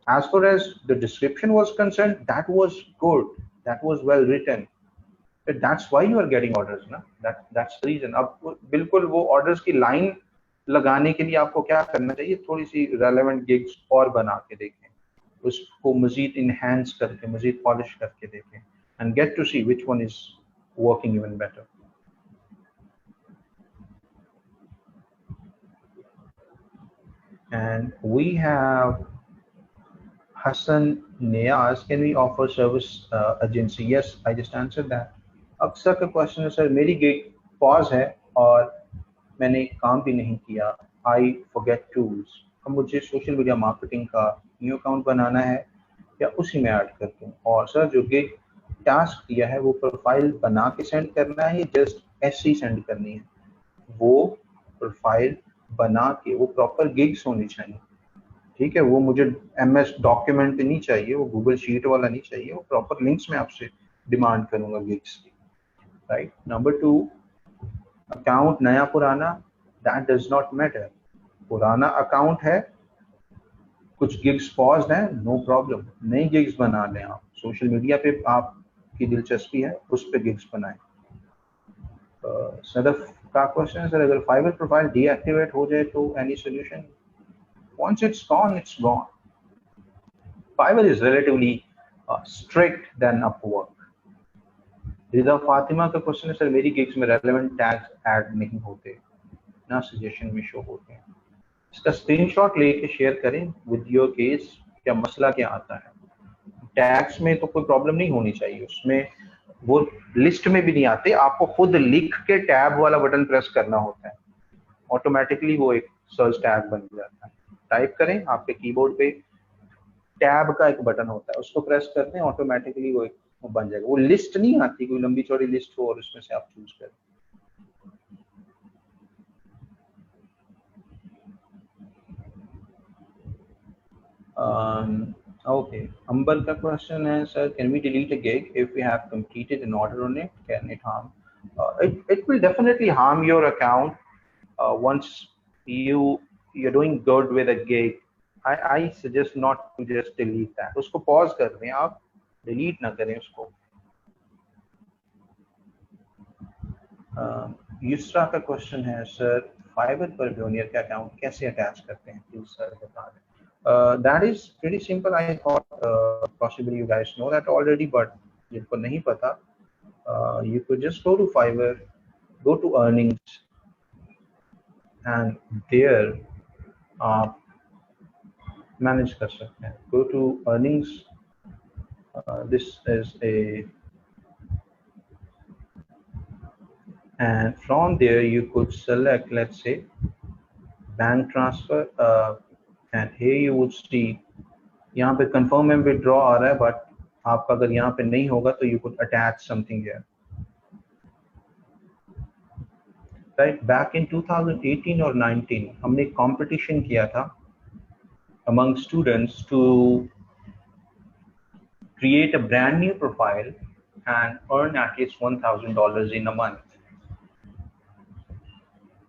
As far as the description was concerned, that was good, that was well written, but that's why you are getting orders ना, that's the reason। अब बिल्कुल वो orders की line लगाने के लिए आपको क्या करना चाहिए, थोड़ी सी relevant gigs और बना के देखें, उसको मजीद enhance करके मजीद polish करके देखें and get to see which one is working even better। And we have Hassan Niaz, can we offer service agency? Yes, I just answered that। अक्सर का क्वेश्चन है सर मेरी गिग पॉज है और मैंने काम भी नहीं किया, आई फॉरगेट टूल्स। अब मुझे सोशल मीडिया मार्केटिंग का न्यू अकाउंट बनाना है या उसी में ऐड कर दूं? और सर जो गिग टास्क दिया है वो प्रोफाइल बना के सेंड करना है या जस्ट ऐसे ही सेंड करनी है? वो प्रोफाइल बना के, वो प्रॉपर गिग्स होनी चाहिए, ठीक है? वो मुझे MS डॉक्यूमेंट नहीं चाहिए, वो गूगल शीट वाला नहीं चाहिए, वो प्रॉपर लिंक्स में आपसे डिमांड करूंगा गिग्स की, राइट? नंबर 2, अकाउंट नया पुराना दैट डज नॉट मैटर। पुराना अकाउंट है, कुछ गिग्स पॉज्ड है, नो प्रॉब्लम, नई गिग्स बना लें आप। सोशल मीडिया पे आपकी दिलचस्पी है, उस पे गिग्स बनाएं। सदफ का क्वेश्चन है सर अगर फाइवर प्रोफाइल डीएक्टिवेट हो जाए तो any solution? Once it's gone, it's gone. Fiverr is relatively strict than Upwork। Rida Fatima का क्वेश्चन है सर मेरी गिग्स में रेलेवेंट टैग्स ऐड नहीं होते, ना सजेशन में शो होते हैं। इसका स्क्रीनशॉट लेके शेयर करें विद योर केस, क्या मसला क्या आता है। टैग्स में तो कोई प्रॉब्लम नहीं होनी चाहिए, उसमें वो लिस्ट में भी नहीं आते, आपको खुद लिख के टैब वाला बटन प्रेस करना होता है, ऑटोमेटिकली वो एक सर्च टैग बन जाता है। टाइप करें, आपके कीबोर्ड पे टैब का एक बटन होता है, उसको प्रेस करते हैं, ऑटोमेटिकली वो बन जाएगा। वो लिस्ट नहीं आती, कोई लंबी चौड़ी लिस्ट हो और उसमें से आप चूज करें। ओके, अंबर का क्वेश्चन है sir can we delete a gig if we have completed an order on it, can it harm? it will definitely harm your account once you're doing good with a gig। I suggest not to just delete that, उसको पॉज कर दें आप, डिलीट ना करें उसको। युसरा का क्वेश्चन है सर फाइवर पर Payoneer का अकाउंट कैसे अटैच करते हैं, प्लीज सर बता दें। That is pretty simple। I thought possibly you guys know that already, but जिनको नहीं पता, you could just go to Fiverr, go to earnings, and there आप मैनेज कर सकते हैं। Go to earnings, this is a, and from there you could select, let's say, bank transfer, and here you would see यहाँ पे confirm and withdraw आ रहा है, but आपका अगर यहाँ पे नहीं होगा तो you could attach something here, right? Back in 2018 or 19 हमने एक competition किया था among students to create a brand new profile and earn at least $1,000 in a month।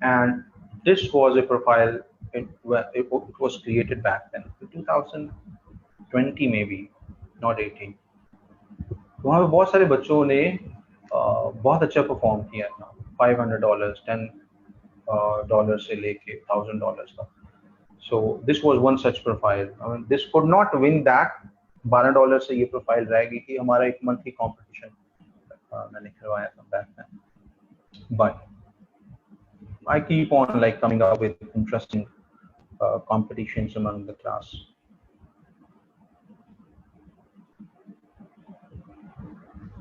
And this was a profile, it was created back then, 2020 maybe, not 18। तो वहाँ पे बहुत सारे बच्चों ने बहुत अच्छा परफॉर्म किया था, $500, $10 से लेके $1,000 का। So this was one such profile. I mean, this could not win that. $12 से ये प्रोफाइल रह गई थी. हमारा एक मंथ की कॉम्पिटिशन मैंने करवाया था back then. But I keep on like coming up with interesting competitions among the class.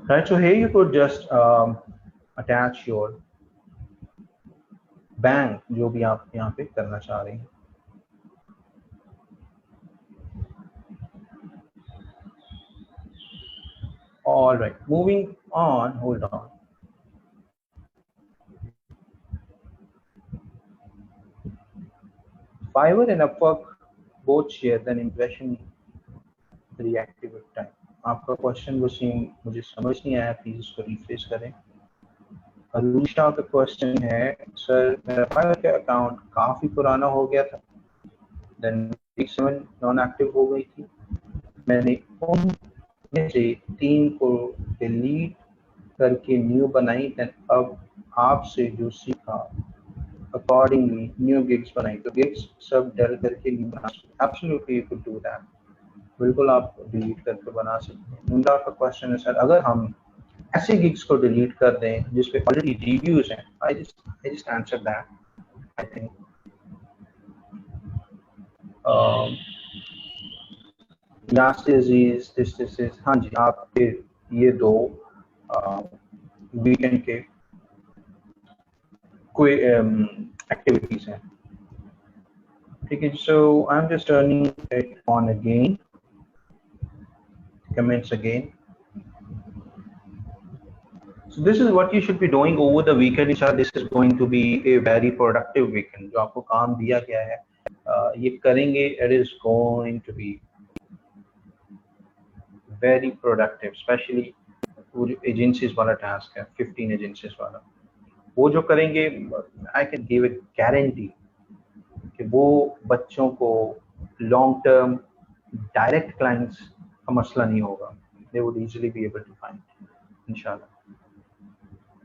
Right, so here you could just attach your bank जो भी आप यहाँ पे करना चाह रहे हैं. All right, moving on. Hold on. Fiverr and Upwork both share an impression reactive time. आपका क्वेश्चन वसीम मुझे समझ नहीं आया, प्लीज इसको रिफ्रेश करें. अनुषा का क्वेश्चन है, सर मेरा फाइवर का अकाउंट काफी पुराना हो गया था, देन 7 नॉन एक्टिव हो गई थी. मैंने उनमें से 3 को डिलीट करके न्यू बनाई, देन अब आपसे जो सीखा अकॉर्डिंगली न्यू गिग्स बनाई. तो गिग्स सब डल करके न्यू बना सकते. Absolutely you could do that. बिल्कुल आप डिलीट करके बना सकते हैं. मुंडा का क्वेश्चन है, सर अगर हम ऐसे गिग्स को डिलीट कर दें जिस पे ऑलरेडी रिव्यूज हैं. I just answer that. I think this is हाँ जी, आपके ये 2 वीकेंड के कोई एक्टिविटीज हैं. ठीक है, so I am just turning it on again. Comments again. So this is what you should be doing over the weekend. Inshallah, this is going to be a very productive weekend. जो आपको काम दिया गया है ये करेंगे. It is going to be very productive, especially agencies वाला task है, 15 agencies वाला. वो जो करेंगे, I can give a guarantee कि वो बच्चों को long term direct clients का मसला नहीं होगा. They would easily be able to find, इंशाल्लाह.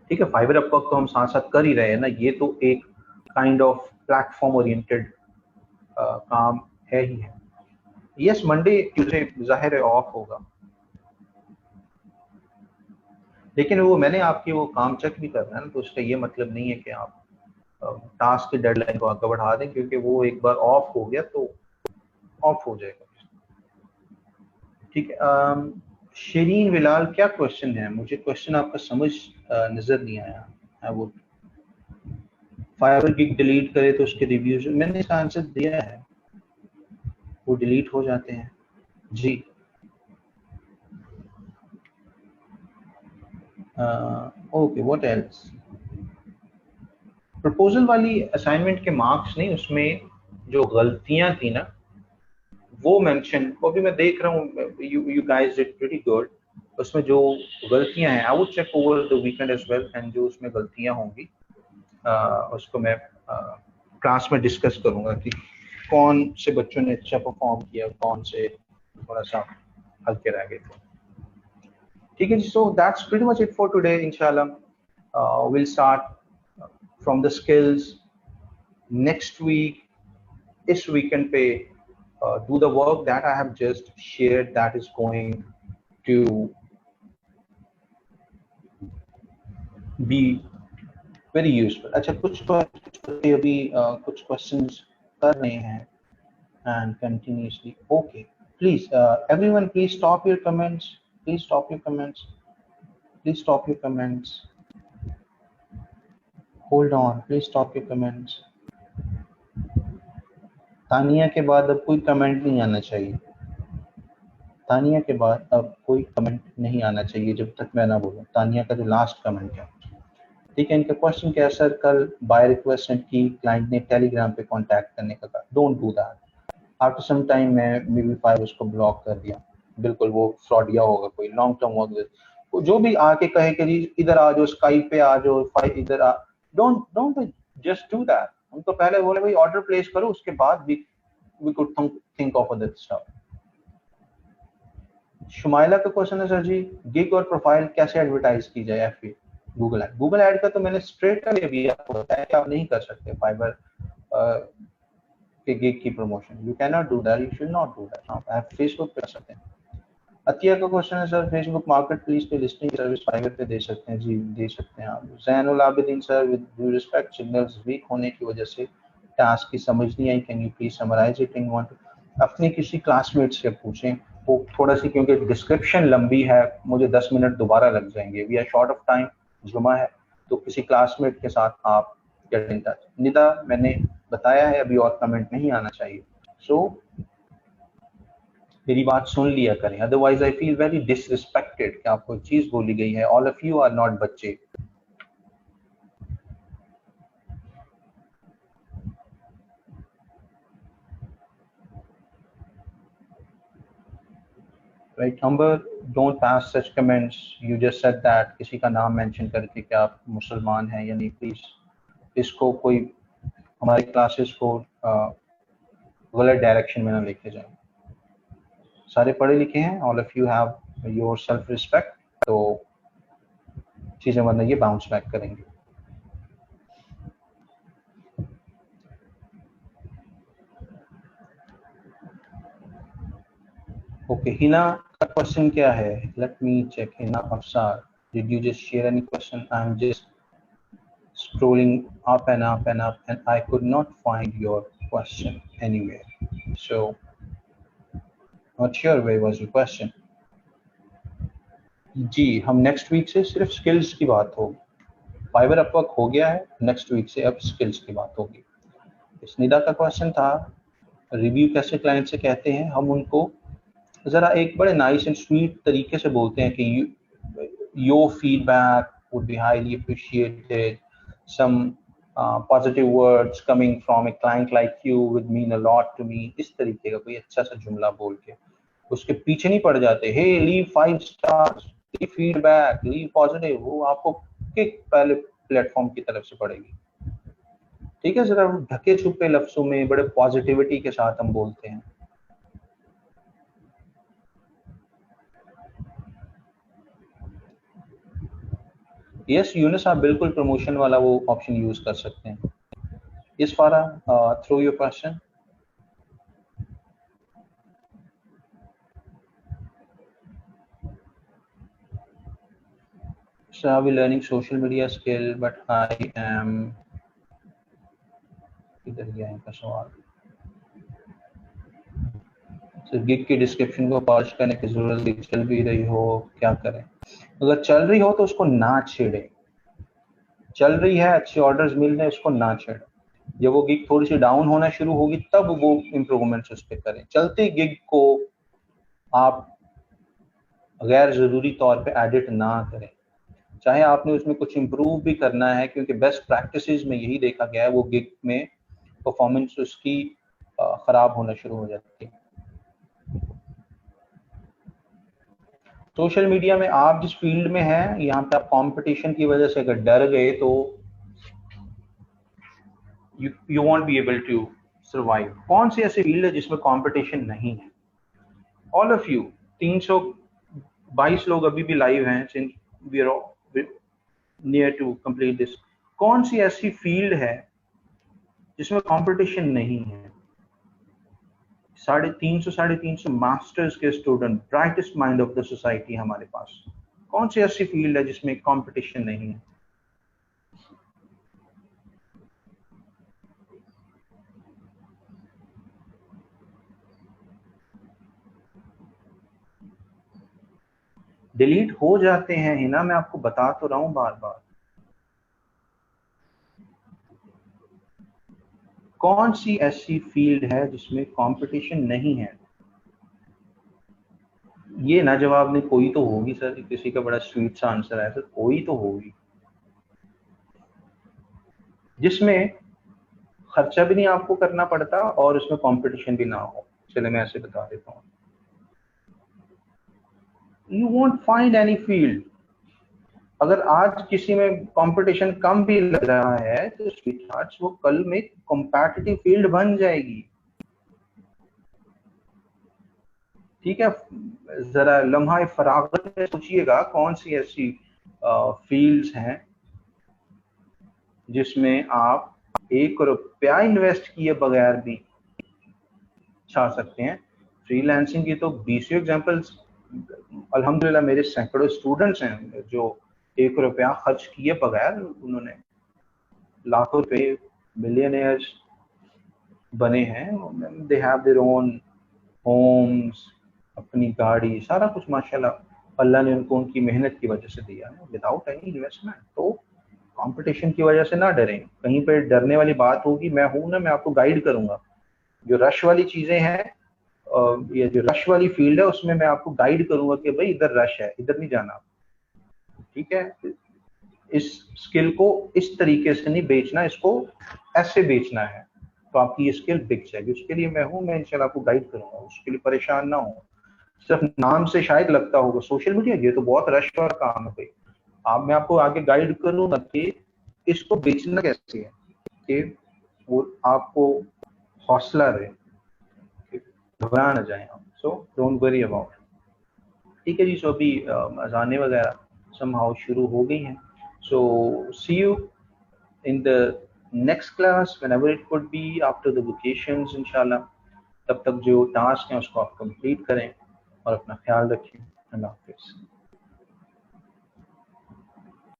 ठीक है, फाइवर अपवर्क तो हम साथ साथ कर ही रहे हैं ना. ये तो एक काइंड ऑफ प्लेटफॉर्म ओरिएंटेड काम है ही है. यस, मंडे ट्यूसडे जाहिर है ऑफ होगा, लेकिन वो मैंने आपकी वो काम चेक भी करना है ना, तो उसका ये मतलब नहीं है कि आप टास्क की डेडलाइन को आगे बढ़ा दें, क्योंकि वो एक बार ऑफ हो गया तो ऑफ हो जाएगा. ठीक है. शरीन बिलाल, क्या क्वेश्चन है? मुझे क्वेश्चन आपका समझ नजर नहीं आया. I would Fiverr gig delete करे तो उसके रिव्यूज, मैंने इसका आंसर दिया है, वो डिलीट हो जाते हैं जी. Okay, what else? प्रपोजल वाली असाइनमेंट के मार्क्स नहीं, उसमें जो गलतियां थी ना वो मेंशन, वो भी मैं देख रहा हूँ. You guys did pretty good. उसमें जो गलतियां हैं, I would check over the weekend as well, and जो उसमें गलतियां होंगी उसको मैं क्लास में डिस्कस करूंगा कि कौन से बच्चों ने अच्छा परफॉर्म किया, कौन से थोड़ा सा हल्के रह गए थे. ठीक है जी. So that's pretty much it for today. इंशाल्लाह will start from the skills next week. इस वीकेंड पे do the work that I have just shared, that is going to be very useful. अच्छा, कुछ अभी कुछ questions कर रहे हैं and continuously. Okay, please everyone, please stop your comments. Please stop your comments. Please stop your comments. Hold on, please stop your comments. Tania के बाद अब कोई कमेंट नहीं आना चाहिए. तानिया के बाद अब कोई कमेंट नहीं आना चाहिए जब तक मैं ना बोलूं. तानिया का जो लास्ट कमेंट है. ठीक है. इनका क्वेश्चन क्या है, सर कल बाय रिक्वेस्ट सेंड की, क्लाइंट ने टेलीग्राम पे कांटेक्ट करने का कहा. Don't do that. After some time मैं Maybe5 उसको ब्लॉक कर दिया. बिल्कुल वो फ्रॉडिया होगा, कोई लॉन्ग टर्म वर्क. जो भी आके कहे कि इधर आ जाओ, स्काइप पे आ जाओ, इधर आ, डोंट जस्ट डू दैट. हम तो पहले बोले भाई ऑर्डर प्लेस करो, उसके बाद we could think of other stuff. Shumaila का क्वेश्चन है, सर जी गिग और प्रोफाइल कैसे एडवर्टाइज की जाए FB Google add? Google add का तो मैंने स्ट्रेट अवे भी आपको बताया कि आप नहीं कर सकते. फाइबर कि गिग की promotion, you can not do that, you should not do that. आप फेसबुक पे कर सकते हैं। अतिया का क्वेश्चन है सर, फेसबुक मार्केट प्लेस पे लिस्टिंग सर्विस प्राइवेट पे दे सकते हैं? जी दे सकते हैं आप। Zainul Abideen sir, with due respect, signals weak होने की वजह से टास्क की समझ नहीं आई, can you please summarize it in one? अपने किसी क्लासमेट से पूछें, वो थोड़ा सी, क्योंकि डिस्क्रिप्शन लंबी है, मुझे 10 मिनट दोबारा लग जाएंगे, we are short of time, जुमा है, तो किसी क्लासमेट के साथ आप गेट इन टच। निदा, मैंने बताया है अभी और कमेंट नहीं आना चाहिए, सो मेरी बात सुन लिया करें, otherwise I feel very disrespected कि आपको एक चीज बोली गई है। All of you are not बच्चे। Right number, don't pass such comments, you just said that, किसी का नाम मेंशन करके कि आप मुसलमान हैं या नहीं, प्लीज इसको कोई हमारी क्लासेस को गलत डायरेक्शन में ना लेके जाए। सारे पढ़े लिखे हैं, all of you have your self respect, तो चीजें वरना ये बाउंस बैक करेंगे। ओके, हिना का क्वेश्चन क्या है? Let me check. Hina Afsar, did you just share any question? I am just scrolling up and up and up and I could not find your question anywhere, so not sure where was your question. जी, हम नेक्स्ट वीक से सिर्फ स्किल्स की बात होगी। फाइवर अपवर्क हो गया है, नेक्स्ट वीक से अब स्किल्स की बात होगी। स्निदा का क्वेश्चन था रिव्यू कैसे क्लाइंट से कहते हैं? हम उनको जरा एक बड़े नाइस एंड स्वीट तरीके से बोलते हैं कि your feedback would be highly appreciated, some positive words coming from a client like you would mean a lot to me। इस तरीके का कोई अच्छा सा जुमला बोल के उसके पीछे नहीं पड़ जाते, he leave 5 stars, leave feedback, leave positive, वो आपको किक पहले प्लेटफॉर्म की तरफ से पड़ेगी। ठीक है, जरा ढके छुपे लफ्जों में बड़े पॉजिटिविटी के साथ हम बोलते हैं। यस यूनिस, आप बिल्कुल प्रमोशन वाला वो ऑप्शन यूज कर सकते हैं। इस Fara, throw your question. So I'll be learning social media skill, but I am, किधर गया इनका सवाल? So गिग की डिस्क्रिप्शन को पॉलिश करने की जरूरत, चल भी रही हो क्या करें? अगर चल रही हो तो उसको ना छेड़े, चल रही है, अच्छे ऑर्डर्स मिल रहे हैं, उसको ना छेड़े। जब वो गिग थोड़ी सी डाउन होना शुरू होगी तब वो इम्प्रूवमेंट्स उस पर करें। चलते गिग को आप गैर जरूरी तौर पे एडिट ना करें, चाहे आपने उसमें कुछ इम्प्रूव भी करना है, क्योंकि बेस्ट प्रैक्टिसेस में यही देखा गया है, वो गिग में परफॉर्मेंस उसकी खराब होना शुरू हो जाती है। सोशल मीडिया में आप जिस फील्ड में हैं, यहाँ पे आप कंपटीशन की वजह से अगर डर गए तो you won't be able to survive। कौन सी ऐसी फील्ड है जिसमें कंपटीशन नहीं है? ऑल ऑफ यू, 322 लोग अभी भी लाइव हैं, since we are near to complete this. कौन सी ऐसी फील्ड है जिसमें कंपटीशन नहीं है? 350 मास्टर्स के student, brightest mind of the society हमारे पास। कौन सी ऐसी फील्ड है जिसमें कंपटीशन नहीं है? डिलीट हो जाते हैं हिना, मैं आपको बता तो रहा हूं बार बार। कौन सी ऐसी फील्ड है जिसमें कंपटीशन नहीं है? ये ना जवाब नहीं, कोई तो होगी सर, किसी का बड़ा स्वीट सा आंसर है सर, कोई तो होगी जिसमें खर्चा भी नहीं आपको करना पड़ता और उसमें कंपटीशन भी ना हो। चले मैं ऐसे बता देता हूँ, you won't find any field. अगर आज किसी में कंपटीशन कम भी लग रहा है तो स्वीटहार्ट्स वो कल में कॉम्पिटिटिव फील्ड बन जाएगी। ठीक है, जरा लम्हा फरागत में सोचिएगा कौन सी ऐसी फील्ड्स हैं जिसमें आप 1 रुपया इन्वेस्ट किए बगैर भी छा सकते हैं। फ्रीलांसिंग की तो 20 एग्जांपल्स अल्हम्दुलिल्लाह मेरे सैकड़ों स्टूडेंट्स हैं जो 1 रुपया खर्च किए बगैर उन्होंने लाखों रुपए मिलियनियर्स बने हैं। They have their own homes, अपनी गाड़ी, सारा कुछ माशाल्लाह अल्लाह ने उनको उनकी मेहनत की वजह से दिया है विदाउट एनी इन्वेस्टमेंट। तो कंपटीशन की वजह से ना डरें। कहीं पे डरने वाली बात होगी, मैं हूं ना, मैं आपको गाइड करूंगा। जो रश वाली चीजें हैं, ये जो रश वाली फील्ड है, उसमें मैं आपको गाइड करूंगा कि भाई इधर रश है, इधर नहीं जाना, ठीक है। इस स्किल को इस तरीके से नहीं बेचना, इसको ऐसे बेचना है, तो आपकी ये स्किल बिक जाएगी। उसके लिए मैं हूं, मैं इंशाल्लाह आपको गाइड करूंगा, उसके लिए परेशान ना हो। सिर्फ नाम से शायद लगता होगा सोशल मीडिया ये तो बहुत रश वाला काम है भाई, आप मैं आपको आगे गाइड करूंगा कि इसको बेचना कैसे है, कि वो आपको हौसला रहे, घबरा ना जाए आप। So don't worry about. ठीक है जी। सो अभी अजानें वगैरह समहाउ शुरू हो गई हैं। So see you in the next class whenever it could be after the vacations इंशाल्लाह। तब तक जो टास्क हैं उसको आप कंप्लीट करें और अपना ख्याल रखें। अल्लाह हाफिज़।